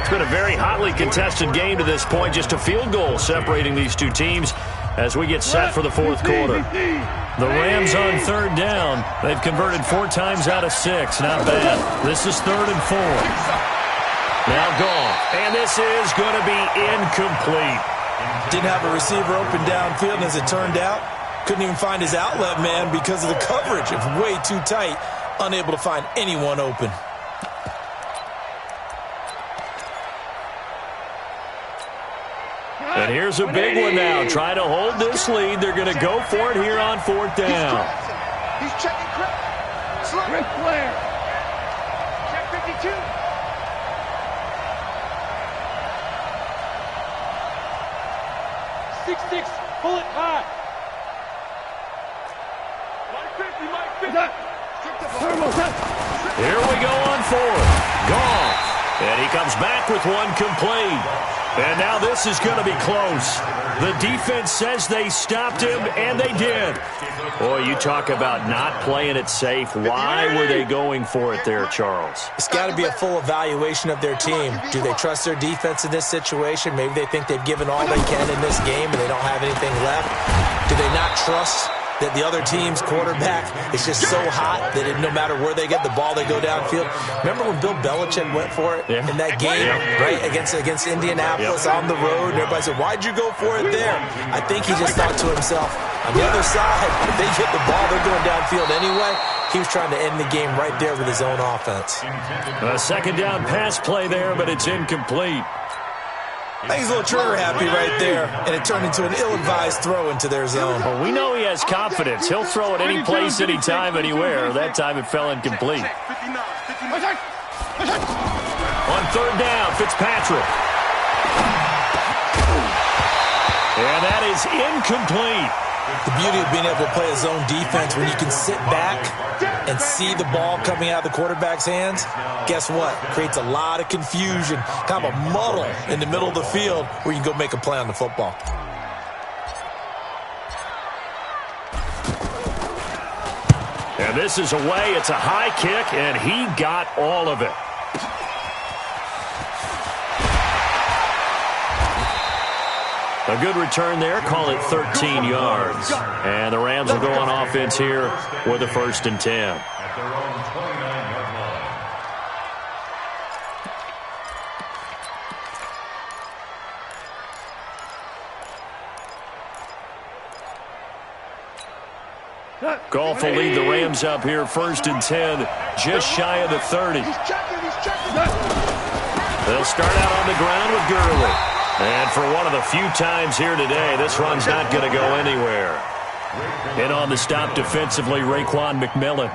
It's been a very hotly contested game to this point. Just a field goal separating these two teams as we get set for the 4th quarter. The Rams on 3rd down. They've converted 4 times out of 6. Not bad. This is 3rd and 4. Now Goff. And this is going to be incomplete.
Didn't have a receiver open downfield, and as it turned out, couldn't even find his outlet man because of the coverage. It was way too tight, unable to find anyone open.
And here's a big one now. Try to hold this lead. They're going to go for it here on 4th down.
He's checking Craig.
Ric Flair.
Check 52.
6-6, pull it high.
Here we go on fourth. Gone. And he comes back with one complete. And now this is going to be close. The defense says they stopped him, and they did. Boy, you talk about not playing it safe. Why were they going for it there, Charles?
It's got to be a full evaluation of their team. Do they trust their defense in this situation? Maybe they think they've given all they can in this game and they don't have anything left. Do they not trust that the other team's quarterback is just so hot that no matter where they get the ball, they go downfield? Remember when Bill Belichick went for it in that game, right, against Indianapolis on the road? And everybody said, why'd you go for it there? I think he just thought to himself, on the other side, if they get the ball, they're going downfield anyway. He was trying to end the game right there with his own offense.
A second down pass play there, but it's incomplete.
I think he's a little trigger happy right there, and it turned into an ill-advised throw into their zone.
Well, we know he has confidence. He'll throw it any place, anytime, anywhere. That time it fell incomplete. On third down, Fitzpatrick. And that is incomplete.
The beauty of being able to play a zone defense when you can sit back and see the ball coming out of the quarterback's hands, guess what? Creates a lot of confusion, kind of a muddle in the middle of the field where you can go make a play on the football.
And this is away. It's a high kick, and he got all of it. A good return there. Call it 13 yards. And the Rams will go on offense here with a 1st and 10.
At their own 29-yard line.
Goff will lead the Rams up here 1st and 10, just shy of the 30. They'll start out on the ground with Gurley. And for one of the few times here today, this run's not going to go anywhere. And on the stop defensively, Raekwon McMillan.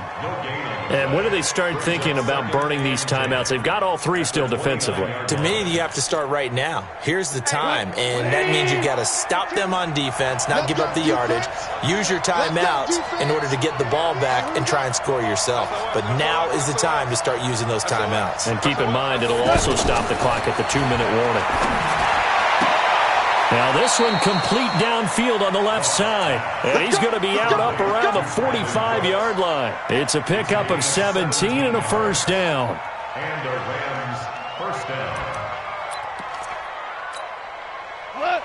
And when do they start thinking about burning these timeouts? They've got all 3 still defensively.
To me, you have to start right now. Here's the time, and that means you've got to stop them on defense, not give up the yardage, use your timeouts in order to get the ball back and try and score yourself. But now is the time to start using those timeouts.
And keep in mind, it'll also stop the clock at the 2-minute warning. Now this one complete downfield on the left side. And he's going to be out up around the 45-yard line. It's a pickup of 17 and a 1st down.
And a Rams 1st down.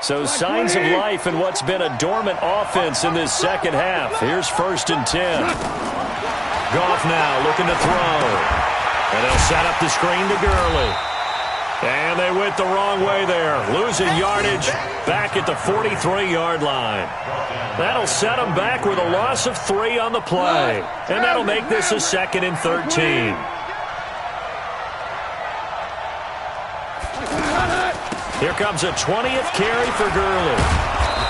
So signs of life in what's been a dormant offense in this second half. Here's 1st and 10. Goff now looking to throw. And they'll set up the screen to Gurley. And they went the wrong way there, losing yardage back at the 43-yard line. That'll set them back with a loss of 3 on the play. And that'll make this a 2nd and 13. Here comes a 20th carry for Gurley.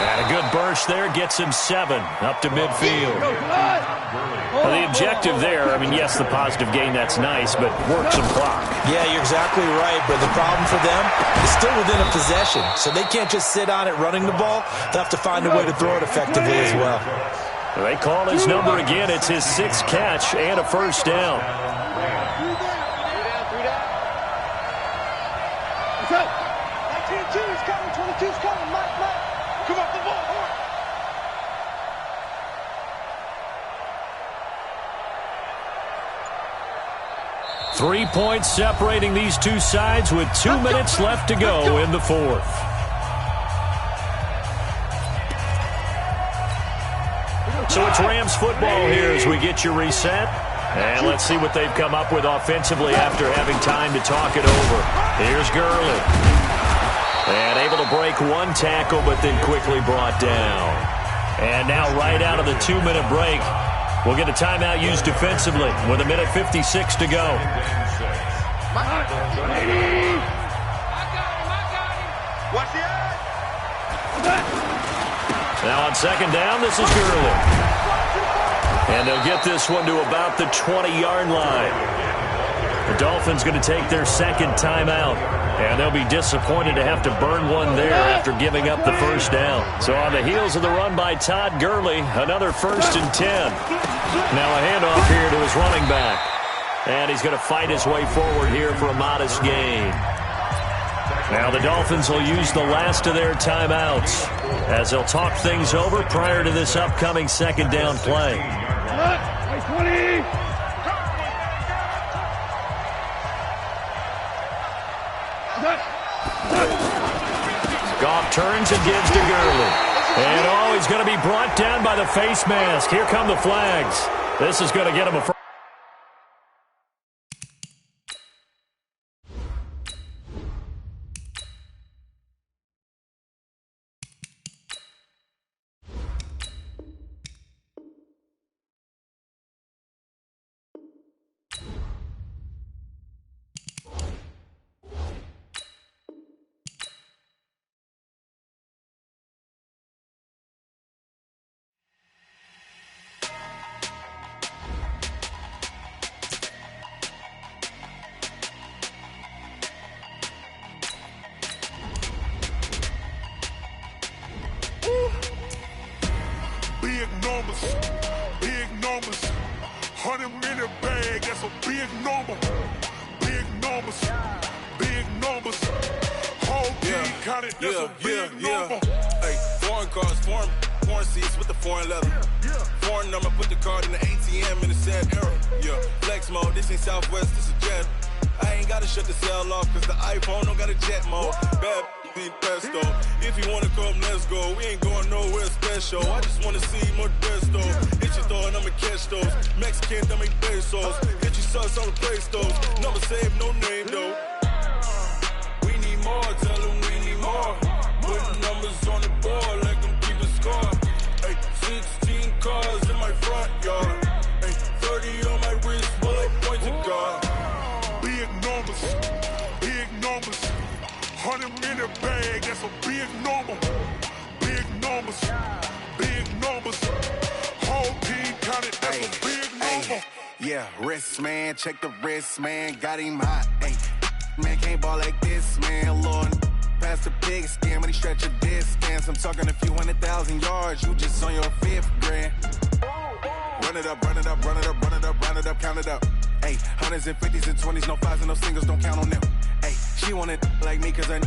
And a good burst there gets him 7 up to midfield. Well, the objective there, I mean, yes, the positive gain, that's nice, but work some clock.
Yeah, you're exactly right, but the problem for them is still within a possession, so they can't just sit on it running the ball. They'll have to find a way to throw it effectively as well.
They call his number again. It's his 6th catch and a 1st down.
3 down. 19-2 is coming, 22's coming, Mike. Come up the ball.
3 points separating these two sides with 2 minutes left to go in the 4th. So it's Rams football here as we get you reset. And let's see what they've come up with offensively after having time to talk it over. Here's Gurley. And able to break 1 tackle, but then quickly brought down. And now right out of the 2-minute break, we'll get a timeout used defensively with 1:56 to go. Now on 2nd down, this is Gurley. And they'll get this one to about the 20-yard line. The Dolphins going to take their 2nd timeout And they'll be disappointed to have to burn one there after giving up the first down. So on the heels of the run by Todd Gurley, another 1st and 10. Now a handoff here to his running back. And he's going to fight his way forward here for a modest gain. Now the Dolphins will use the last of their timeouts as they'll talk things over prior to this upcoming 2nd down play.
20.
Goff turns and gives to Gurley. And he's going to be brought down by the face mask. Here come the flags. This is going to get him a first.
Big numbers, 100-minute bag, that's a big number. Big numbers, whole team counted, that's a big number.
Hey, foreign cars, foreign seats with the foreign leather. Foreign number, put the card in the ATM in the sad era. Yeah, flex mode, this ain't Southwest, this is jet. I ain't gotta shut the cell off, cause the iPhone don't got a jet mode. Bad need pesto. If you wanna come, let's go. We ain't going nowhere special. I just wanna see more desto. Hit your throw and I'ma catch those. Mexican, that make pesos. Hit your sauce on the play stores. Never save no name though. We need more, tell them we need more. Putting numbers on the board, let them keep a score. Hey, 16 cars in my front yard. Hey, 30 on my wrist, bullet points of God.
Big numbers, 100-minute bag, that's a big number. Big numbers, whole team counted, that's a big number.
Yeah, wrist man, check the wrist man, got him hot. Ay, man can't ball like this, man. Lord, past the pig skin when he stretch a distance. I'm talking a few 100,000 yards, you just on your 5th grand. Run it up, count it up. Ay, 100s and 50s and 20s, no 5s and no singles, don't count on them. Ay, she want it like me cause I